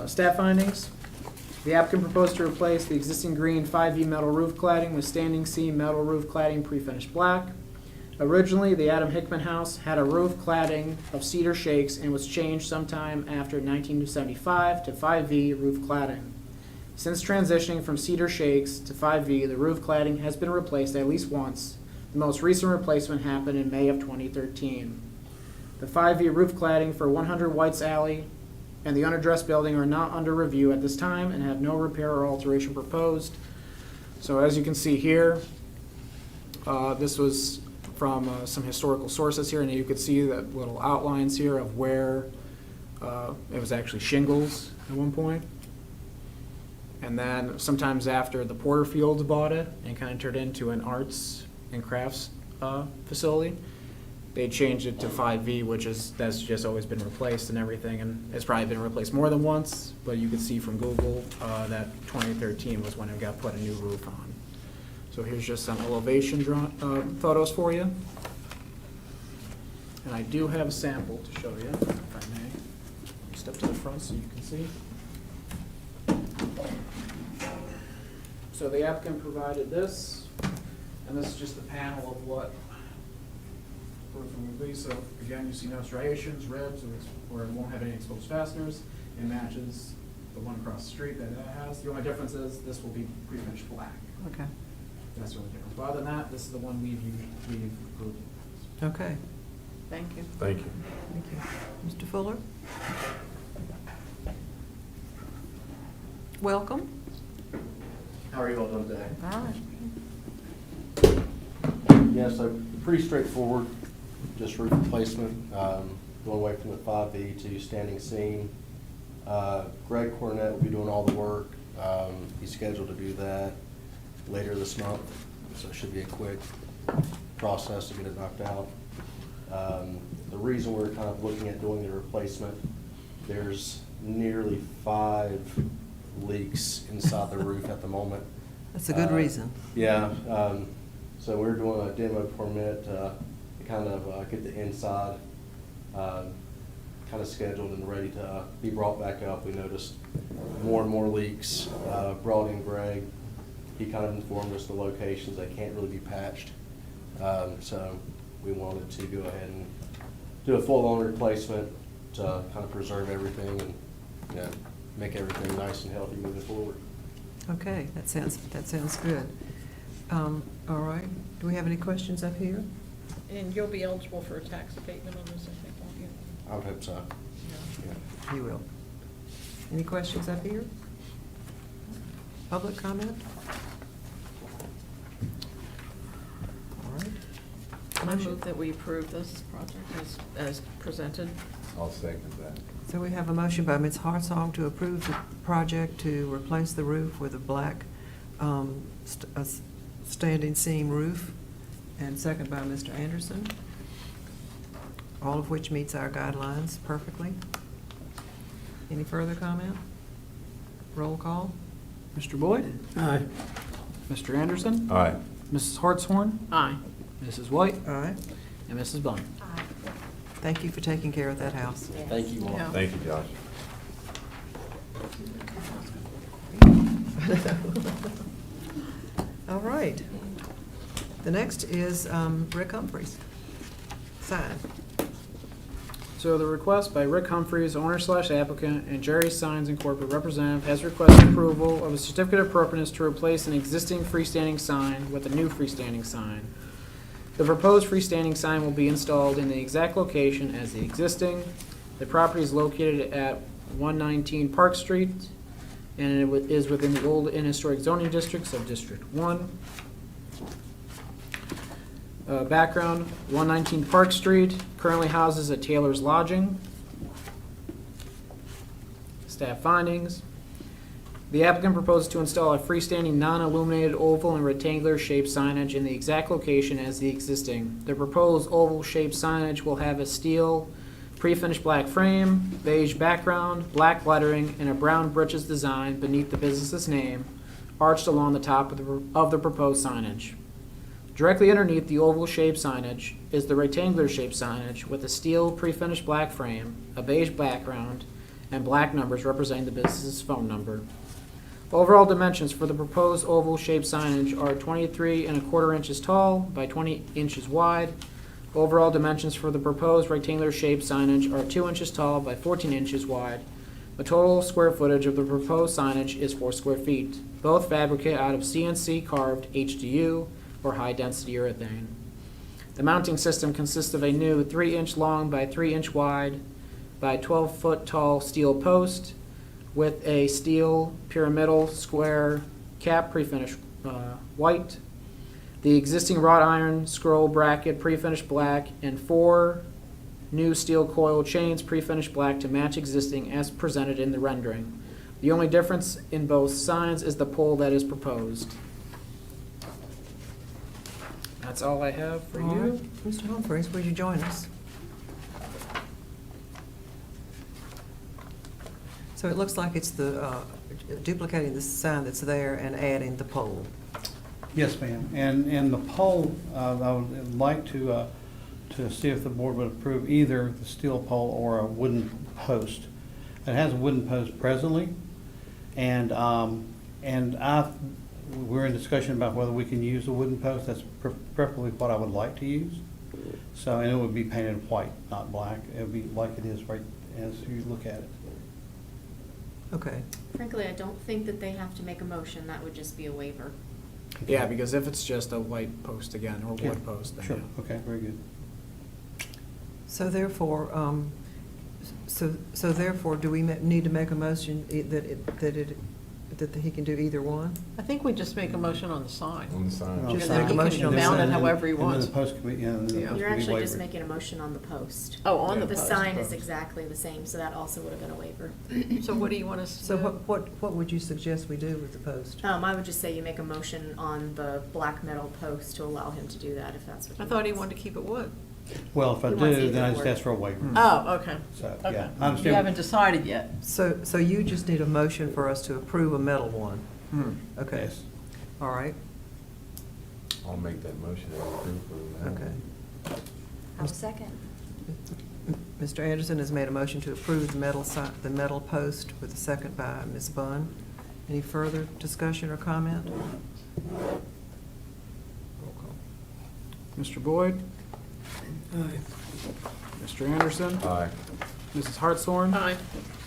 Staff findings. The applicant proposed to replace the existing green 5V metal roof cladding with standing seam metal roof cladding pre-finished black. Originally, the Adam Hickman house had a roof cladding of cedar shakes and was changed sometime after 1975 to 5V roof cladding. Since transitioning from cedar shakes to 5V, the roof cladding has been replaced at least once. The most recent replacement happened in May of 2013. The 5V roof cladding for 100 White's Alley and the unaddressed building are not under review at this time and have no repair or alteration proposed. So as you can see here, this was from some historical sources here, and you could see the little outlines here of where it was actually shingles at one point. And then sometimes after the Porterfields bought it and kind of turned into an arts and crafts facility, they changed it to 5V, that's just always been replaced and everything, and it's probably been replaced more than once, but you can see from Google that 2013 was when it got put a new roof on. So here's just some elevation photos for you. And I do have a sample to show you, if I may. Step to the front so you can see. So the applicant provided this, and this is just the panel of what roofing will be. So again, you see no striations, ribs, or it won't have any exposed fasteners. It matches the one across the street that it has. The only difference is this will be pre-finished black. Okay. That's the only difference. But other than that, this is the one we've approved. Okay. Thank you. Thank you. Thank you. Mr. Fuller? Welcome. How are you all doing today? Fine. Yeah, so pretty straightforward, just roof replacement, going away from the 5V to standing seam. Greg Cornett will be doing all the work. He's scheduled to do that later this month, so it should be a quick process to get it knocked out. The reason we're kind of looking at doing the replacement, there's nearly 5 leaks inside the roof at the moment. That's a good reason. Yeah, so we're doing a demo permit to kind of get the inside kind of scheduled and ready to be brought back up. We noticed more and more leaks. Brought in Greg. He kind of informed us the locations that can't really be patched. So we wanted to go ahead and do a full-on replacement to kind of preserve everything and, you know, make everything nice and healthy moving forward. Okay, that sounds good. All right, do we have any questions up here? And you'll be eligible for a tax abatement on this, I think, won't you? I would hope so. Yeah. You will. Any questions up here? Public comment? All right. I move that we approve this project as presented. I'll second that. So we have a motion by Ms. Hartsong to approve the project to replace the roof with a black standing seam roof, and second by Mr. Anderson, all of which meets our guidelines perfectly. Any further comment? Roll call. Mr. Boyd? Aye. Mr. Anderson? Aye. Mrs. Hartshorn? Aye. Mrs. White? Aye. And Mrs. Bunn. Aye. Thank you for taking care of that house. Yes. Thank you all. Yeah. Thank you, Josh. All right. The next is Rick Humphries. Sign. So the request by Rick Humphries, owner/applicant, and Jerry Signs and corporate representative has requested approval of a certificate of appropriateness to replace an existing freestanding sign with a new freestanding sign. The proposed freestanding sign will be installed in the exact location as the existing. The property is located at 119 Park Street, and it is within the old and historic zoning districts of District 1. Background, 119 Park Street currently houses a Taylor's Lodging. Staff findings. The applicant proposes to install a freestanding non-illuminated oval and rectangular shaped signage in the exact location as the existing. The proposed oval shaped signage will have a steel pre-finished black frame, beige background, black lettering, and a brown britches design beneath the business's name, arched along the top of the proposed signage. Directly underneath the oval shaped signage is the rectangular shaped signage with a steel pre-finished black frame, a beige background, and black numbers representing the business's phone number. Overall dimensions for the proposed oval shaped signage are 23¼ inches tall by 20 inches wide. Overall dimensions for the proposed rectangular shaped signage are 2 inches tall by 14 inches wide. The total square footage of the proposed signage is 4 square feet. Both fabricated out of CNC carved HDU or high density urethane. The mounting system consists of a new 3-inch long by 3-inch wide by 12-foot tall steel post with a steel pyramidal square cap pre-finished white. The existing wrought iron scroll bracket pre-finished black, and 4 new steel coil chains pre-finished black to match existing as presented in the rendering. The only difference in both signs is the pole that is proposed. That's all I have for All you. right. Mr. Humphries, would you join us? So it looks like it's the, duplicating the sign that's there and adding the pole. Yes, ma'am. And the pole, I would like to see if the board would approve either the steel pole or a wooden post. It has a wooden post presently, and we're in discussion about whether we can use a wooden post. That's preferably what I would like to use. So, and it would be painted white, not black. It would be like it is right as you look at it. Okay. Frankly, I don't think that they have to make a motion, that would just be a waiver. Yeah, because if it's just a white post again, or Yeah, wood post, then Sure, yeah. okay, very good. So therefore, therefore, do we need to make a motion that he can do either one? I think we just make a motion on the sign. On the sign. Just And then make a he motion can on the mount sign. it however he And then wants. the post can be, yeah, and then the Yeah. post You're can be actually just wavered. making a motion on the post. Oh, on the The post. sign is exactly the same, so that also would have been a waiver. So what do you want us to So do? what would you suggest we do with the post? I would just say you make a motion on the black metal post to allow him to do that, if that's what he I thought he wants. wanted to keep it wood. Well, if I He wants do, either then I just or. ask for a waiver. Oh, okay. So, Okay. yeah, I You understand. haven't decided yet. So you just need a motion for us to approve a metal one? Okay, Yes. all right, I'll make that motion and approve for the matter. okay. I'll second. Mr. Anderson has made a motion to approve the metal post with a second by Ms. Bunn. Any further discussion or comment? Roll call. Mr. Boyd, Aye. Mr. Anderson, Aye. Mrs. Hartshorn, Aye.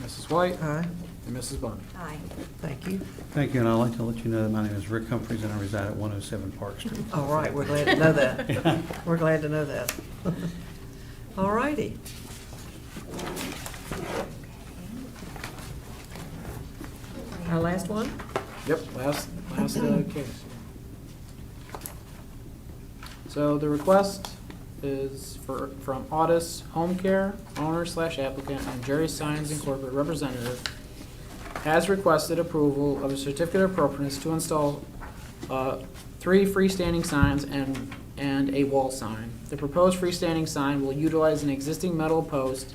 Mrs. White, Aye, and Mrs. Bunn. Aye. thank you. Thank you, and I'd like to let you know that my name is Rick Humphries, and I reside at 107 Park Street. All right, we're glad to know that. Yeah. We're glad to know that. All righty. Our last one? Yep, last case. So the request is from Audis Home Care, owner/applicant, and Jerry Signs Incorporated representative, has requested approval of a certificate of appropriateness to install 3 freestanding signs and a wall sign. The proposed freestanding sign will utilize an existing metal post,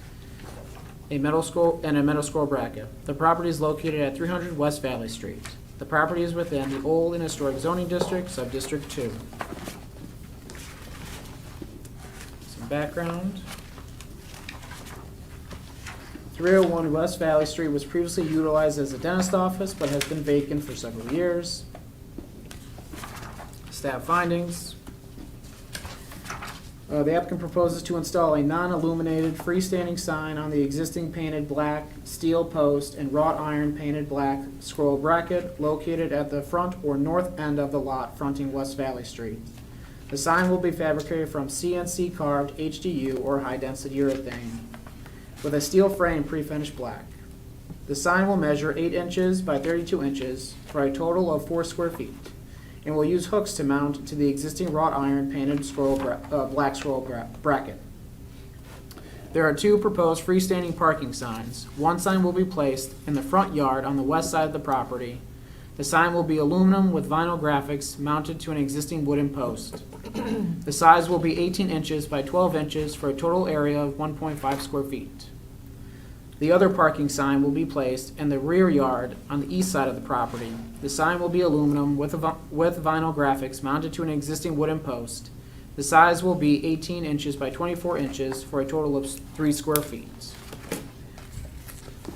a metal scroll bracket. The property is located at 300 West Valley Street. The property is within the Old and Historic Zoning District, Sub-District 2. Some background. 301 West Valley Street was previously utilized as a dentist office, but has been vacant for several years. Staff findings. The applicant proposes to install a non-illuminated freestanding sign on the existing painted black steel post and wrought iron painted black scroll bracket located at the front or north end of the lot fronting West Valley Street. The sign will be fabricated from CNC carved HDU or high-density urethane with a steel frame pre-finished black. The sign will measure 8 inches by 32 inches for a total of 4 square feet, and will use hooks to mount to the existing wrought iron painted black scroll bracket. There are 2 proposed freestanding parking signs. One sign will be placed in the front yard on the west side of the property. The sign will be aluminum with vinyl graphics mounted to an existing wooden post. The size will be 18 inches by 12 inches for a total area of 1.5 square feet. The other parking sign will be placed in the rear yard on the east side of the property. The sign will be aluminum with vinyl graphics mounted to an existing wooden post. The size will be 18 inches by 24 inches for a total of 3 square feet.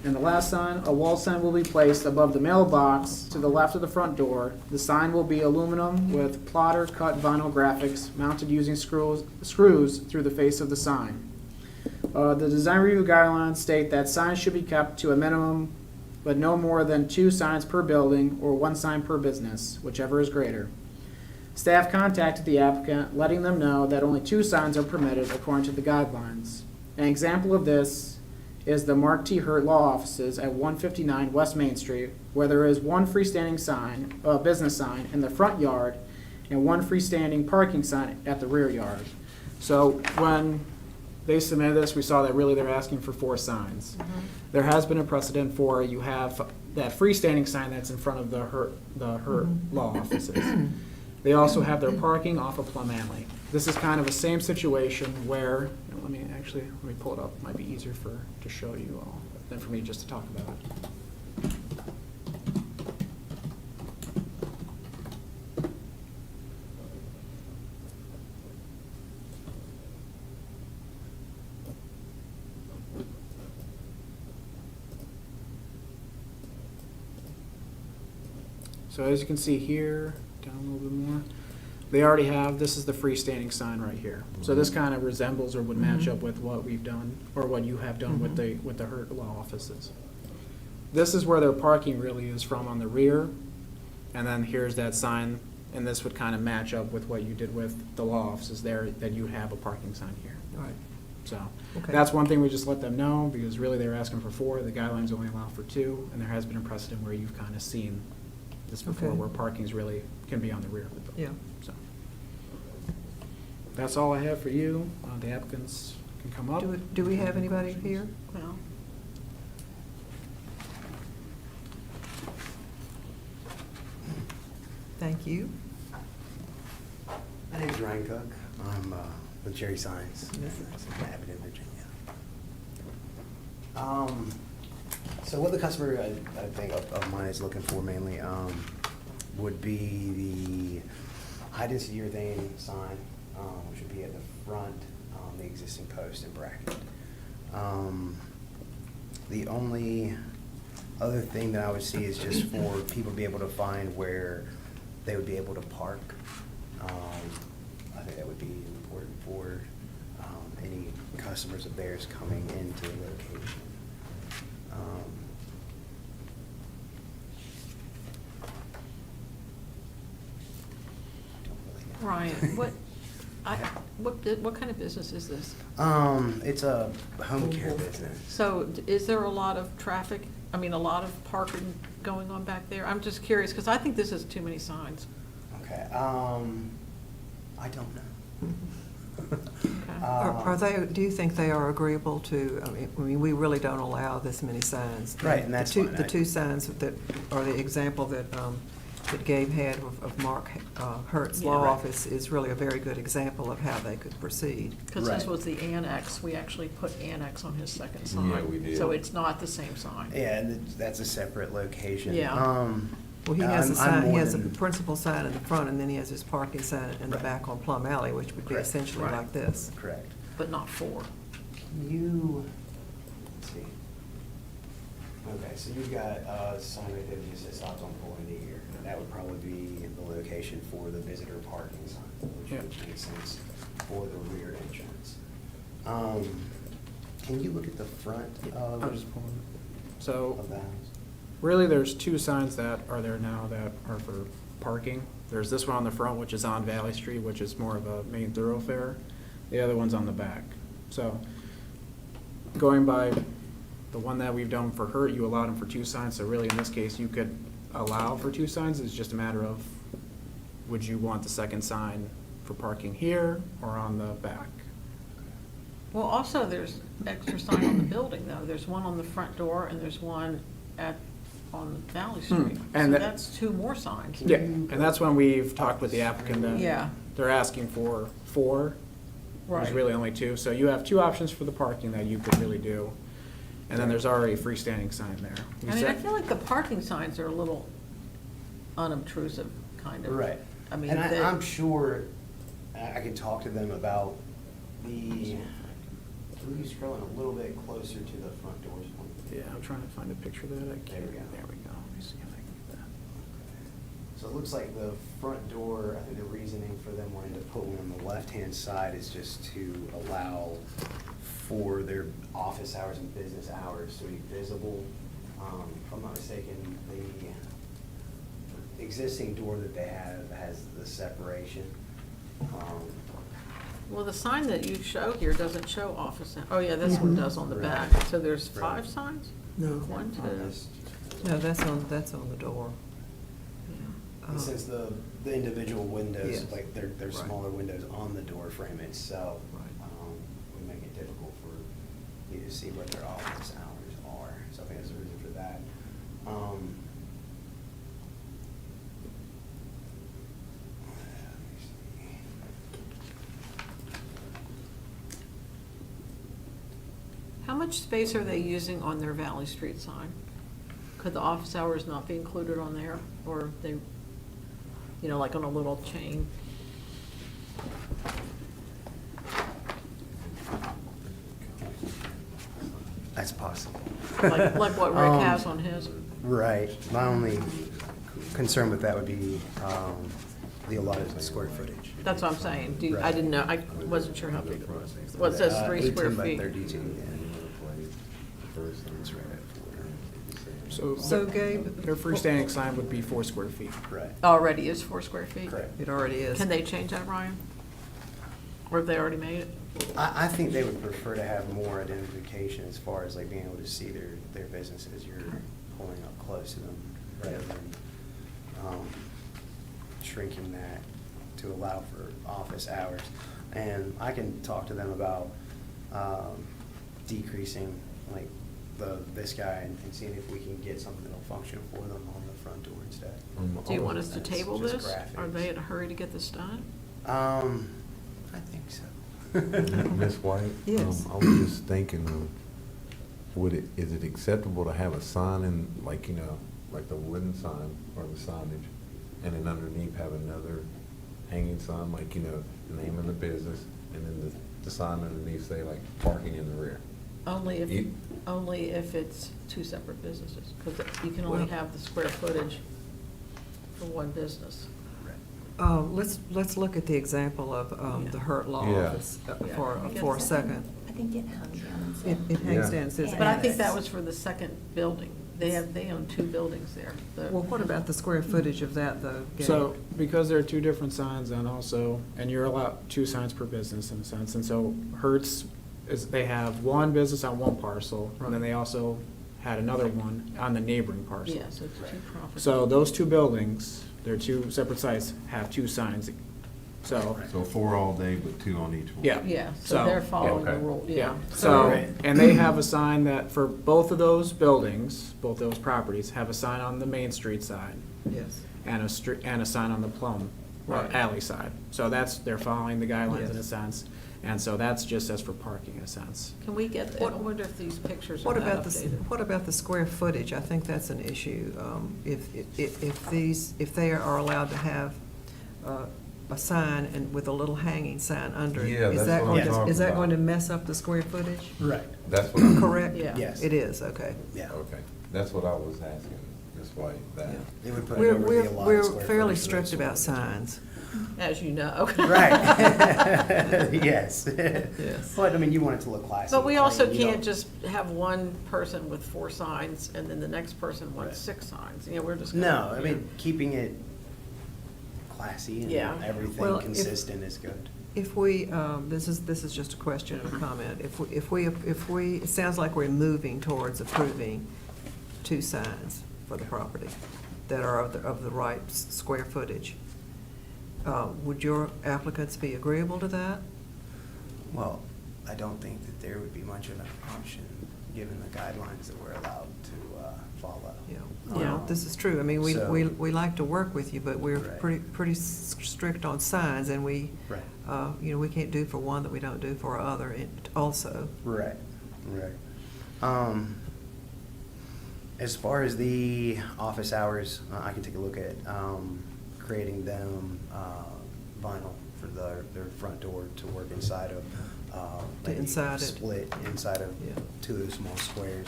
And the last sign, a wall sign will be placed above the mailbox to the left of the front door. The sign will be aluminum with plotter cut vinyl graphics mounted using screws through the face of the sign. The design review guidelines state that signs should be kept to a minimum, but no more than 2 signs per building or 1 sign per business, whichever is greater. Staff contacted the applicant, letting them know that only 2 signs are permitted according to the guidelines. An example of this is the Mark T. Hurt Law Offices at 159 West Main Street, where there is 1 freestanding sign, business sign in the front yard and 1 freestanding parking sign at the rear yard. So when they submitted this, we saw that really they're asking for 4 signs. There has been a precedent for you have that freestanding sign that's in front of the Hurt Law Offices. They also have their parking off of Plum Alley. This is kind of the same situation where, let me pull it up. It might be easier to show you all than for me just to talk about it. So as you can see here, down a little bit more, they already have, this is the freestanding sign right here. So this kind of resembles or would match up with what we've done, or what you have done with the Hurt Law Offices. This is where their parking really is from on the rear, and then here's that sign, and this would kind of match up with what you did with the law offices there, that you have a parking sign here. All right. So Okay. that's one thing we just let them know, because really they were asking for 4, the guidelines only allow for 2, and there has been a precedent where you've kind of seen this before, Okay. where parking's really can be on the rear of the building. Yeah. So that's all I have for you. The applicants can come up. Do we have anybody here? Well, Thank you. My name's Ryan Cook. I'm with Cherry Signs in Abingdon, Virginia. So what the customer, I think, of mine is looking for mainly would be the high-density urethane sign, which would be at the front, the existing post and bracket. The only other thing that I would see is just for people to be able to find where they would be able to park. I think that would be important for any customers of theirs coming into the location. Ryan, what kind of business is this? It's a home care business. So is there a lot of traffic, a lot of parking going on back there? I'm just curious, because I think this is too many signs. Okay, I don't know. Are they, do you think they are agreeable to, I mean, we really don't allow this many signs. Right, and that's fine. The 2 signs that are the example that Gabe had of Mark Hurt's Yeah, law right. office is really a very good example of how they could proceed. Because this Right. was the annex, we actually put annex on his second sign. Yeah, we did. So it's not the same sign. Yeah, and that's a separate location. Yeah. Well, he has I'm a sign, he more has a than- principal sign in the front, and then he has his parking sign in the Right. back on Plum Alley, which would be Correct. essentially Right. like this. Correct. But not 4. Let's see. Okay, so you've got a sign right there that just says stops on pole in the ear. That would probably be the location for the visitor parking sign, which Yeah. would make sense for the rear entrance. Can you look at the front I'm of just pulling. So the house? really, there's 2 signs that are there now that are for parking. There's this one on the front, which is on Valley Street, which is more of a main thoroughfare. The other one's on the back. So going by the one that we've done for Hurt, you allowed him for 2 signs. So really, in this case, you could allow for 2 signs. It's just a matter of, would you want the second sign for parking here or on the back? Well, also, there's extra sign on the building, though. There's one on the front door, and there's one on Valley Street. And So that- that's 2 more signs. Yeah, and that's when we've talked with the applicant that Yeah. they're asking for 4. There's Right. really only 2, so you have 2 options for the parking that you could really do. And then there's already a freestanding sign there. We I mean, I said- feel like the parking signs are a little unobtrusive, kind of. Right. I mean, And they- I'm sure I could talk to them about the, were you scrolling a little bit closer to the front doors? Yeah, I'm trying to find a picture of that. I can't. There we go. There we go. Let me see if I can get that. So it looks like the front door, I think the reasoning for them wanting to put one on the left-hand side is just to allow for their office hours and business hours to be visible. If I'm not mistaken, the existing door that they have has the separation. Well, the sign that you show here doesn't show office. Oh, yeah, this one does on the back. Right. So there's Right. 5 signs? No. 1, 2. No, that's on the door. And since the individual windows, Yes. like they're Right. smaller windows on the door frame itself, Right. would make it difficult for you to see what their office hours are. So I think that's the reason for that. How much space are they using on their Valley Street sign? Could the office hours not be included on there, or they, you know, like on a little chain? That's possible. Like what Rick Um, has on his? Right. My only concern with that would be the allotted square footage. That's what I'm saying. I Right. didn't know, I wasn't sure how big it was. Well, it says 3 square 18 by feet. 32, yeah. That's right. So Gabe- their freestanding sign would be 4 square feet. Right. Already is 4 square feet? Correct. It already is. Can they change that, Ryan? Or have they already made it? I think they would prefer to have more identification as far as like being able to see their business as you're pulling up close to them, rather than shrinking that to allow for office hours. And I can talk to them about decreasing like this guy and seeing if we can get something that'll function for them on the front door instead. Do you want us to That's table just this? Are graphics. they in a hurry to get this done? I think so. Miss White? Yes. I was just thinking of, is it acceptable to have a sign in, like, like the wooden sign or the signage, and then underneath have another hanging sign, like, the name of the business, and then the sign underneath say like parking in the rear? Only You- if it's 2 separate businesses, because you can only Well- have the square footage for one business. Let's look at the example of the Hurt Law Yeah. Office Yeah. for a second. I think it hung down and It said. hangs Yeah. down, it says But I think that annex. was for the second building. They own 2 buildings there. Well, what about the square footage of that, though? Gabe? So, because there are 2 different signs and also, and you're allowed 2 signs per business in a sense, and so Hertz they have 1 business on 1 parcel, and then they also had another one on the neighboring parcel. Yeah, so it's 2 properties. So those 2 buildings, they're 2 separate sites, have 2 signs. So, So 4 all day, but 2 on each one? yeah. Yeah, so they're following the okay. rule, Yeah, yeah. so, Right. and they have a sign that, for both of those buildings, both those properties, have a sign on the Main Street side Yes. and a sign on the Plum Right. alley side. So they're following the guidelines in a Yes. sense, and so that's just as for parking in a sense. Can we get, I wonder if these pictures are What that about updated? what about the square footage? I think that's an issue. If they are allowed to have a sign and with a little hanging sign under it, Yeah, is that's that what going I'm to, talking is that about. going to mess up the square footage? Right. That's what I'm. Correct? Yeah. Yes. It is, okay. Yeah. Okay, that's what I was asking, Ms. White, that. It would put it We're, over the we're, allotted we're square fairly footage for strict those about stores. signs. As you know. Right. Yes. Yes. But, I mean, you want it to look classy. But we and also clean. You can't don't- just have one person with 4 signs and then the next person wants Right. 6 signs. You know, we're just. No, gonna- I mean, keeping it classy and Yeah. Well, everything if- consistent is good. If we, this is just a question and a comment. If we, it sounds like we're moving towards approving 2 signs for the property that are of the right square footage. Would your applicants be agreeable to that? Well, I don't think that there would be much of an option, given the guidelines that we're allowed to follow. Yeah, yeah, this is true. I mean, we So- we like to work with you, but we're Right. pretty strict on signs, and we, Right. you know, we can't do for one that we don't do for other also. Right, right. As far as the office hours, I can take a look at creating them vinyl for their front door to work inside of. Maybe inside it. split inside of Yeah. 2 of the small squares.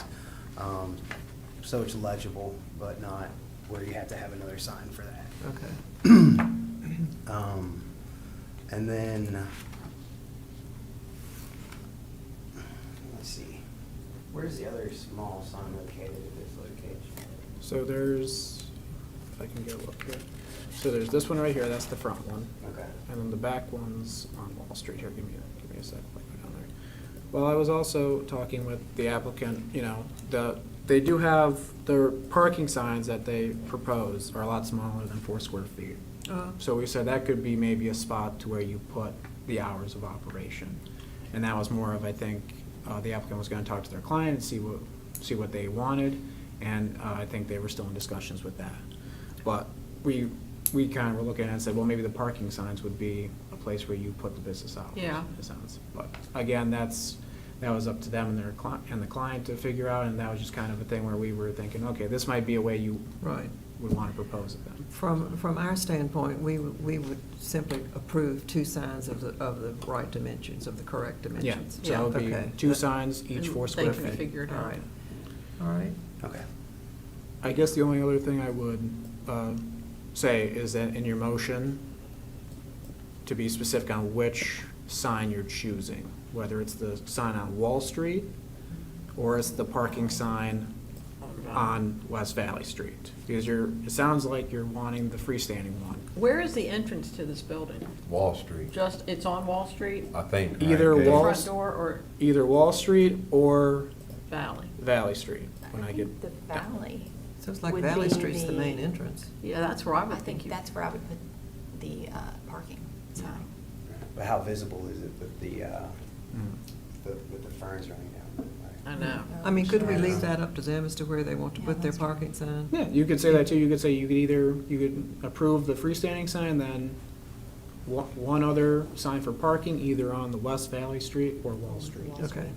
So it's legible, but not where you have to have another sign for that. Okay. And then, let's see, where's the other small sign located at this location? So there's, if I can get a look here. So there's this one right here, that's the front one. Okay. And then the back one's on Wall Street here, give me a sec, I'll go down there. Well, I was also talking with the applicant, you know, they do have, their parking signs that they propose are a lot smaller than 4 square feet. So we said that could be maybe a spot to where you put the hours of operation. And that was more of, I think, the applicant was gonna talk to their client and see what they wanted, and I think they were still in discussions with that. But we kind of were looking at it and said, well, maybe the parking signs would be a place where you put the business hours. Yeah. In a sense. But again, that was up to them and the client to figure out, and that was just kind of a thing where we were thinking, okay, this might be a way you Right. would want to propose it then. From our standpoint, we would simply approve 2 signs of the right dimensions, of the correct Yeah, dimensions. so it would be Okay. 2 signs, each And 4 square They can feet. figure it All out. right. All right. Okay. I guess the only other thing I would say is that in your motion, to be specific on which sign you're choosing, whether it's the sign on Wall Street or it's the parking sign on West Valley Street. Because it sounds like you're wanting the freestanding one. Where is the entrance to this building? Wall Street, It's on Wall Street, I think. Either right? the Wall- front door, or Either Wall Street or Valley? Valley Street, when I get think the Valley. So it's like would Valley be Street's the main entrance. Yeah, that's where I I would think think you. that's where I would put the parking sign. But how visible is it with the Mm. with the ferns running down? I know. I mean, could we Sure. leave that up to them as to where they want to Yeah, put their that's right. parking sign? Yeah, you could say that too. You could say you could approve the freestanding sign, then one other sign for parking, either on the West Valley Street or Wall Street. Okay.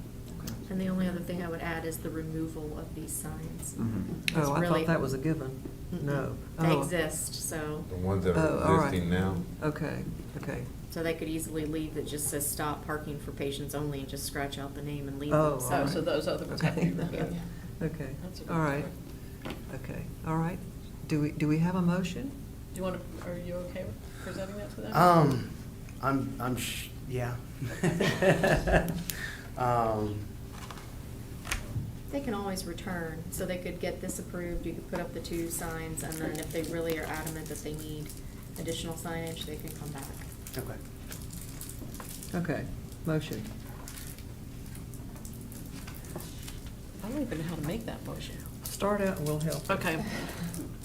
And the only other thing I would add is the removal of these signs. Mhm. It's Oh, I really- thought that was a given. No. They Oh, exist, so, The ones that Oh, all are right. existing now? Okay, okay. so they could easily leave that just says stop parking for patients only and just scratch out the name and leave Oh, them. all So, right. So those other ones have to be Okay. removed. Okay, That's a good all right. point. Okay, all right. Do we have a motion? Do you want to, are you okay with presenting that to them? Yeah. they can always return, so they could get this approved, you could put up the 2 signs, and then if they really are adamant that they need additional signage, they can come back. Okay. Okay, motion. I don't even know how to make that motion. Start out and we'll help. you. Okay.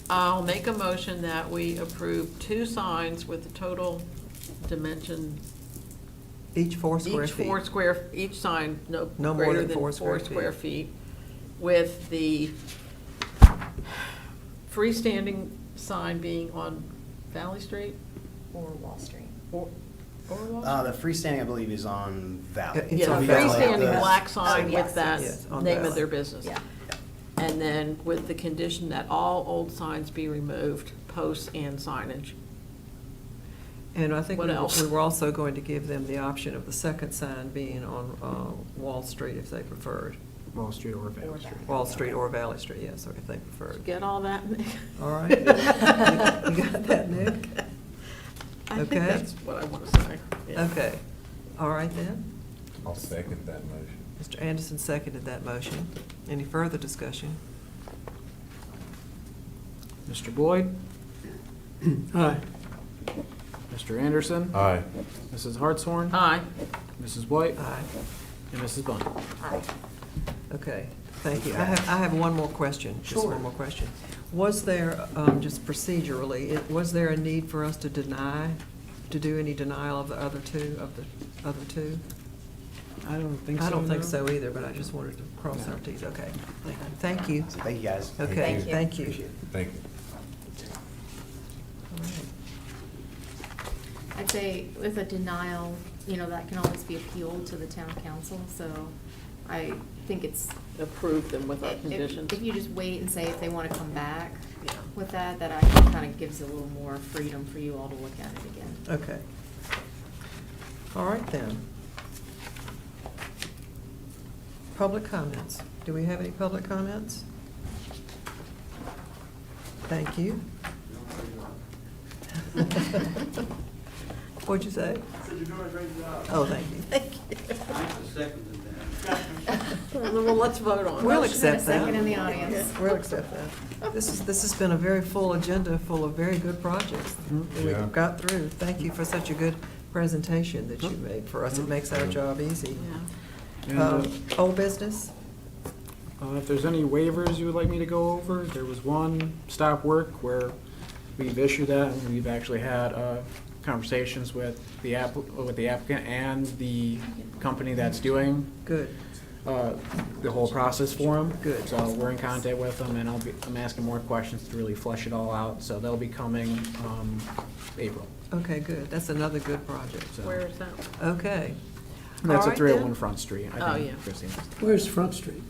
I'll make a motion that we approve 2 signs with the total dimension. Each 4 square feet. Each sign no No more greater than than 4 4 square square feet. feet, with the freestanding sign being on Valley Street Or Wall Street. or Wall The Street? freestanding, I believe, is on Valley. It's Yeah, on the Valley. freestanding The- black sign yes, with that yes, on name Valley. of their business. Yeah. And then with the condition that all old signs be removed, posts and signage. And I think What else? we were also going to give them the option of the second sign being on Wall Street if they preferred. Wall Street or Valley Street. Wall Street or Valley Street, yes, or if they preferred. Get all that, Nick? All right. You got that, Nick? I think Okay. that's what I want to say. Yeah. Okay, all right then. I'll second that motion. Mr. Anderson seconded that motion. Any further discussion? Mr. Boyd? Aye. Mr. Anderson? Aye. Mrs. Hartshorn? Aye. Mrs. White? Aye. And Mrs. Bunn? Okay, thank you. I have one more question, just Sure. one more question. Was there, just procedurally, was there a need for us to do any denial of the other two? I don't think so. I don't think no. so either, but I just wanted to cross our Ts, okay. Thank you. Thank you, guys. Okay, you. thank you. Appreciate it. Thank you. All right. I'd say with a denial, that can always be appealed to the town council, so I think it's. Approve them with our if- conditions. If you just wait and say if they wanna come back Yeah. with that actually kinda gives a little more freedom for you all to look at it again. Okay. All right then. Public comments. Do we have any public comments? Thank you. What'd you say? Said you're doing a great job. Oh, thank you. Thank you. Thanks for seconding that. Well, let's vote on it. We'll Motion and a accept that. second in the audience. We'll accept that. This has been a very full agenda, full of very good projects that Yeah. we've got through. Thank you for such a good presentation that you made for us. It makes our job easy. Yeah. And, Old business? if there's any waivers you would like me to go over, there was one stop work where we've issued that, and we've actually had conversations with the applicant and the company that's doing Good. the whole process for them. Good. So we're in contact with them, and I'm asking more questions to really flesh it all out. So they'll be coming April. Okay, good. That's another good project. So Where is that? Okay. And that's All at right 301 then. Front Street. I Oh, think, yeah. Christine. Where's Front Street?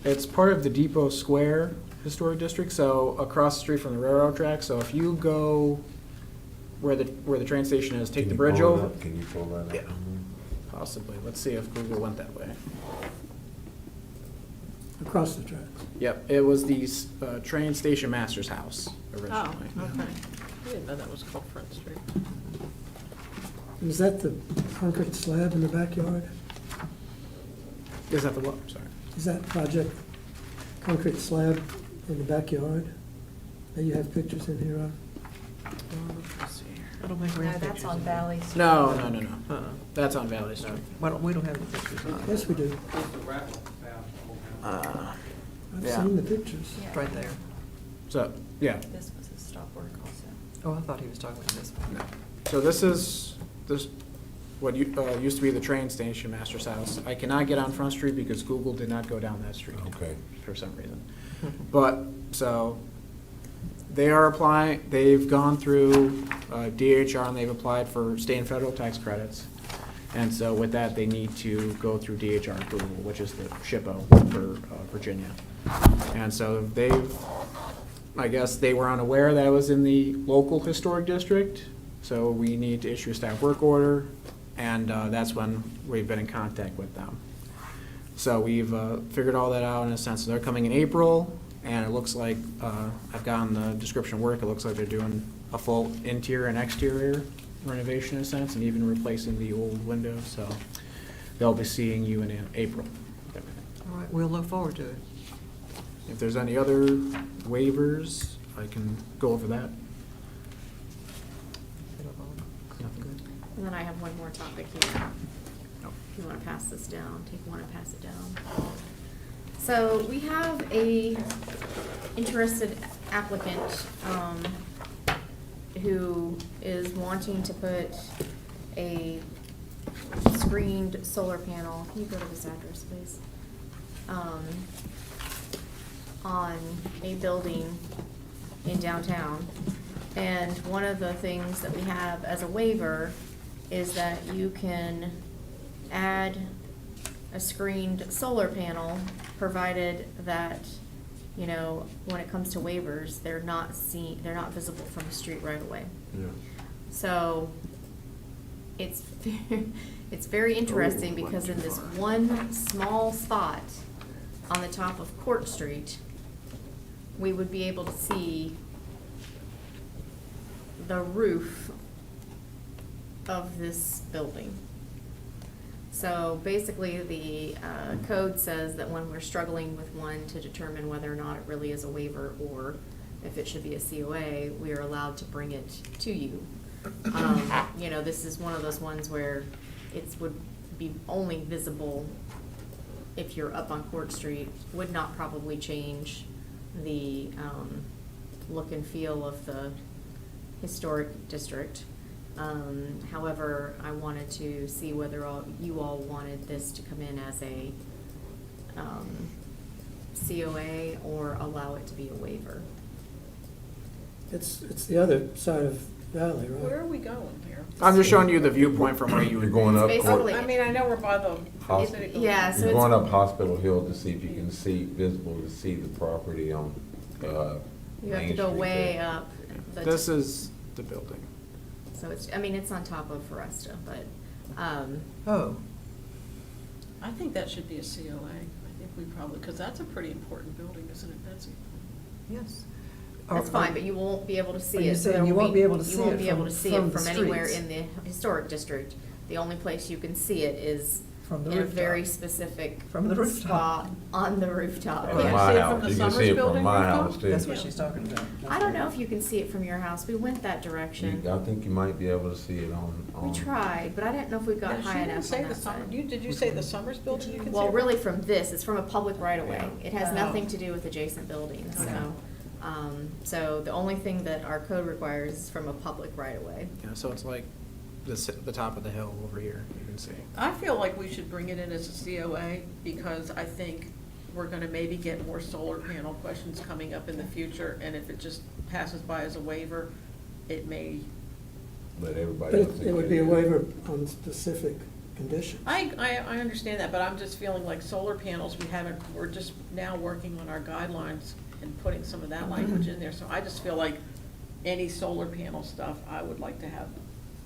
It's part of the Depot Square Historic District, so across the street from the railroad track. So if you go where the train station is, take Can the you bridge pull it over. up? Can you pull that up? Yeah. Possibly. Let's see if Google went that way. Across the tracks. Yep, it was the train station master's house Oh, originally. okay. I didn't know that was called Front Street. Is that the concrete slab in the backyard? Is that the what? I'm sorry. Is that project concrete slab in the backyard that you have pictures in here of? Let's see here. I don't think we No, have that's pictures on of Valley Street. No. Uh-uh. That's on Valley Street. We don't have any pictures of it. Yes, we do. Just the raffle house. I've Yeah. seen the pictures. It's right there. So, yeah. This was a stop work also. Oh, I thought he was talking about this one. No. So this what used to be the train station master's house. I cannot get on Front Street because Google did not go down that street. Okay. For some reason. But, so, they are applying, they've gone through DHR and they've applied for state and federal tax credits. And so with that, they need to go through DHR approval, which is the SHPO for Virginia. And so I guess they were unaware that it was in the local historic district, so we need to issue a staff work order, and that's when we've been in contact with them. So we've figured all that out in a sense. So they're coming in April, and it looks like, I've gotten the description of work, it looks like they're doing a full interior and exterior renovation in a sense, and even replacing the old windows, so they'll be seeing you in April. All right, we'll look forward to it. If there's any other waivers, I can go over that. Good. And then I have one more topic here. No. If you want to pass this down, take one and pass it down. So we have a interested applicant, who is wanting to put a screened solar panel, can you go to this address, please? On a building in downtown. And one of the things that we have as a waiver is that you can add a screened solar panel, provided that, when it comes to waivers, they're not visible from the street right away. Yeah. So, it's very interesting because in this one small spot on the top of Court Street, we would be able to see the roof of this building. So basically, the code says that when we're struggling with one to determine whether or not it really is a waiver or if it should be a COA, we are allowed to bring it to you. This is one of those ones where it would be only visible if you're up on Court Street, would not probably change the look and feel of the historic district. However, I wanted to see whether you all wanted this to come in as a COA or allow it to be a waiver. It's the other side of Valley, Where are right? we going here? I'm just showing you the viewpoint from where you You're would. going up, Basically- I mean, I know we're by the. Hospital. Yeah, so you're it's. going up Hospital Hill to see if you can see, visible to see the property on, You have Main to go Street way there. up. This is the building. So it's, I mean, it's on top of Foresta, but, Oh, I think that should be a COA. I think we probably, because that's a pretty important building, isn't it, Betsy? yes. that's fine, but you won't be able to Are see you it. so saying there you will won't be able to see You won't it be able from- to see from it the from anywhere streets? in the historic district. The only place you can see it is From the in a rooftop. very specific From the rooftop. spot on the rooftop. From Yeah, my see it house, from the you can Summers see it building from my rooftop? house too. That's what she's talking about. I don't know if you can see it from your house. We went that direction. I think you might be able to see it We on. tried, but I didn't know if we got Now, she high didn't enough say on the that Summer- side. Did you say the Summers building you can see? Well, it? really from this, it's from a public right of way. It has Oh. nothing to do with adjacent buildings, Okay. so the only thing that our code requires is from a public right of way. Yeah, so it's like the top of the hill over here, you can see. I feel like we should bring it in as a COA because I think we're gonna maybe get more solar panel questions coming up in the future, and if it just passes by as a waiver, it may. Let everybody But else. it would be a waiver on specific conditions. I understand that, but I'm just feeling like solar panels, we're just now working on our guidelines and putting some of that language in there, so I just feel like any solar panel stuff, I would like to have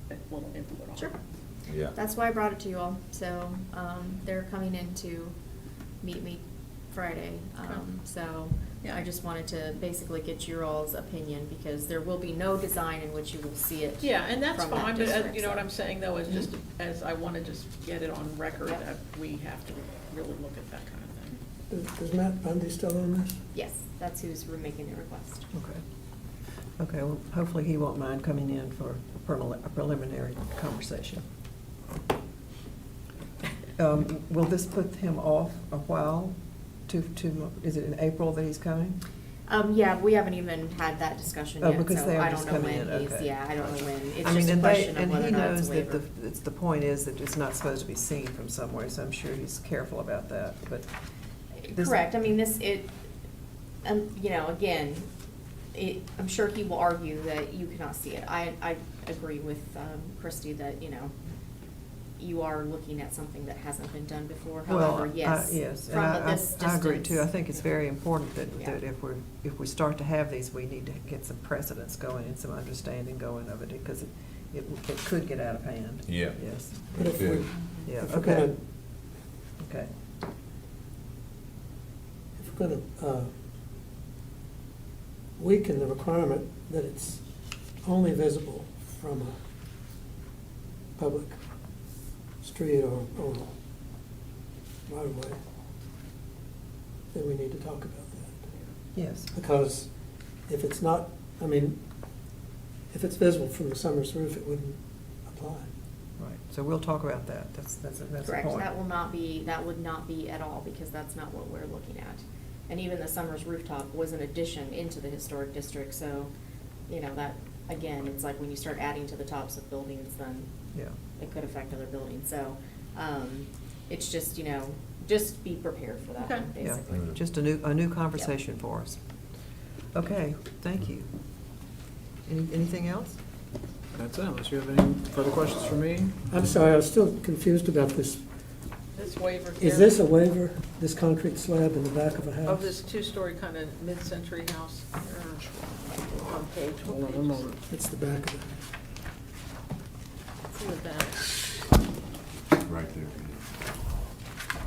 a little input on. Sure. Yeah. That's why I brought it to you all. So, they're coming in to meet me Friday. So Yeah. I just wanted to basically get your all's opinion because there will be no design in which you will see it. Yeah, and that's from that fine, but district, you know what so. I'm saying, though, is just, as I wanna just get it on record, that we have to really look at that kind of thing. Is Matt Bundy still on this? Yes, that's who's making the request. Okay. Okay, well, hopefully he won't mind coming in for a preliminary conversation. Will this put him off a while is it in April that he's coming? Yeah, we haven't even had that discussion Oh, yet, because so they're I just don't know coming when in, he's, okay. yeah, I don't know when. It's I mean, just a and question of whether he or not it's knows a that waiver. the point is that it's not supposed to be seen from somewhere, so I'm sure he's careful about that, but. this- Correct, I mean, you know, again, I'm sure he will argue that you cannot see it. I agree with Christie that, you know, you are looking at something that hasn't been done before. Well, However, yes, yes, and from this distance. I agree too. I think it's very important that Yeah. if we start to have these, we need to get some precedents going and some understanding going of it, because it could get out of hand. Yeah. Yes, But if Good. yeah, if we're okay, gonna, okay. if we're gonna weaken the requirement that it's only visible from a public street or right of way, then we need to talk about that. Yes, Because if it's not, I mean, if it's visible from the Summers roof, it wouldn't apply. right. So we'll talk about that. That's the Correct, point. that would not be at all, because that's not what we're looking at. And even the Summers rooftop was an addition into the historic district, so, you know, that, again, it's like when you start adding to the tops of buildings, then Yeah. it could affect other buildings, so, it's just, you know, just be prepared for that Okay. one, Yeah, basically. just a new conversation for us. Okay, thank you. Anything else? That's it, unless you have any further questions for me? I'm sorry, I was still confused about this. This waiver here. Is this a waiver, this concrete slab in the back of a house? Of this two-story kind of mid-century house here on page, Hold what on one page is moment. It's the back of it. it? It's in the back. Right there.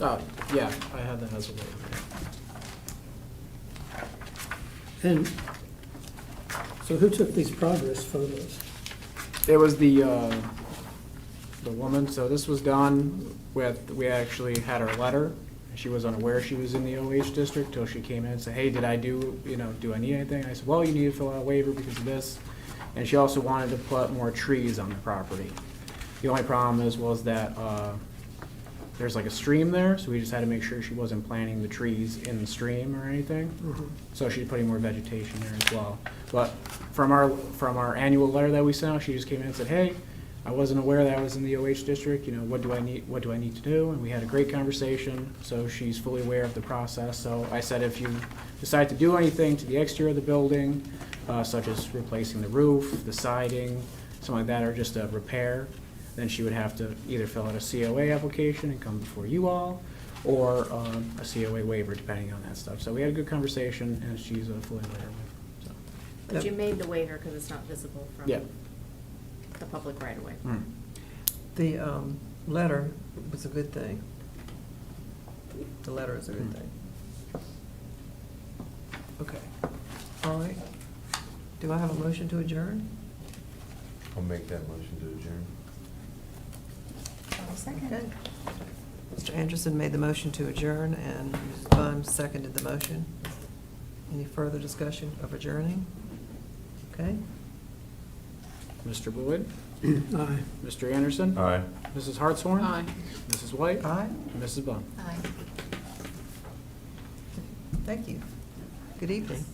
Oh, yeah, I had that as a waiver. And so who took these progress photos? It was the woman, so this was done we actually had her letter. She was unaware she was in the OH district till she came in and said, hey, do I need anything? I said, well, you need to fill out a waiver because of this. And she also wanted to put more trees on the property. The only problem was that there's like a stream there, so we just had to make sure she wasn't planting the trees in the stream or anything. Mhm. So she's putting more vegetation there as well. But from our annual letter that we sent out, she just came in and said, hey, I wasn't aware that I was in the OH district, you know, what do I need to do? And we had a great conversation, so she's fully aware of the process. So I said, if you decide to do anything to the exterior of the building, such as replacing the roof, the siding, something like that, or just a repair, then she would have to either fill out a COA application and come before you all, or a COA waiver, depending on that stuff. So we had a good conversation, and she's fully aware of it. So. But you made the waiver because it's not visible from Yeah. the public right away. The letter was a good thing. The letter is a good thing. Okay, all right. Do I have a motion to adjourn? I'll make that motion to adjourn. Okay. Mr. Anderson made the motion to adjourn, and Ms. Bunn seconded the motion. Any further discussion of adjourning? Okay, Mr. Boyd? Aye. Mr. Anderson? Aye. Mrs. Hartshorn? Aye. Mrs. White? aye, And Mrs. Bunn. Aye. thank you. Good evening.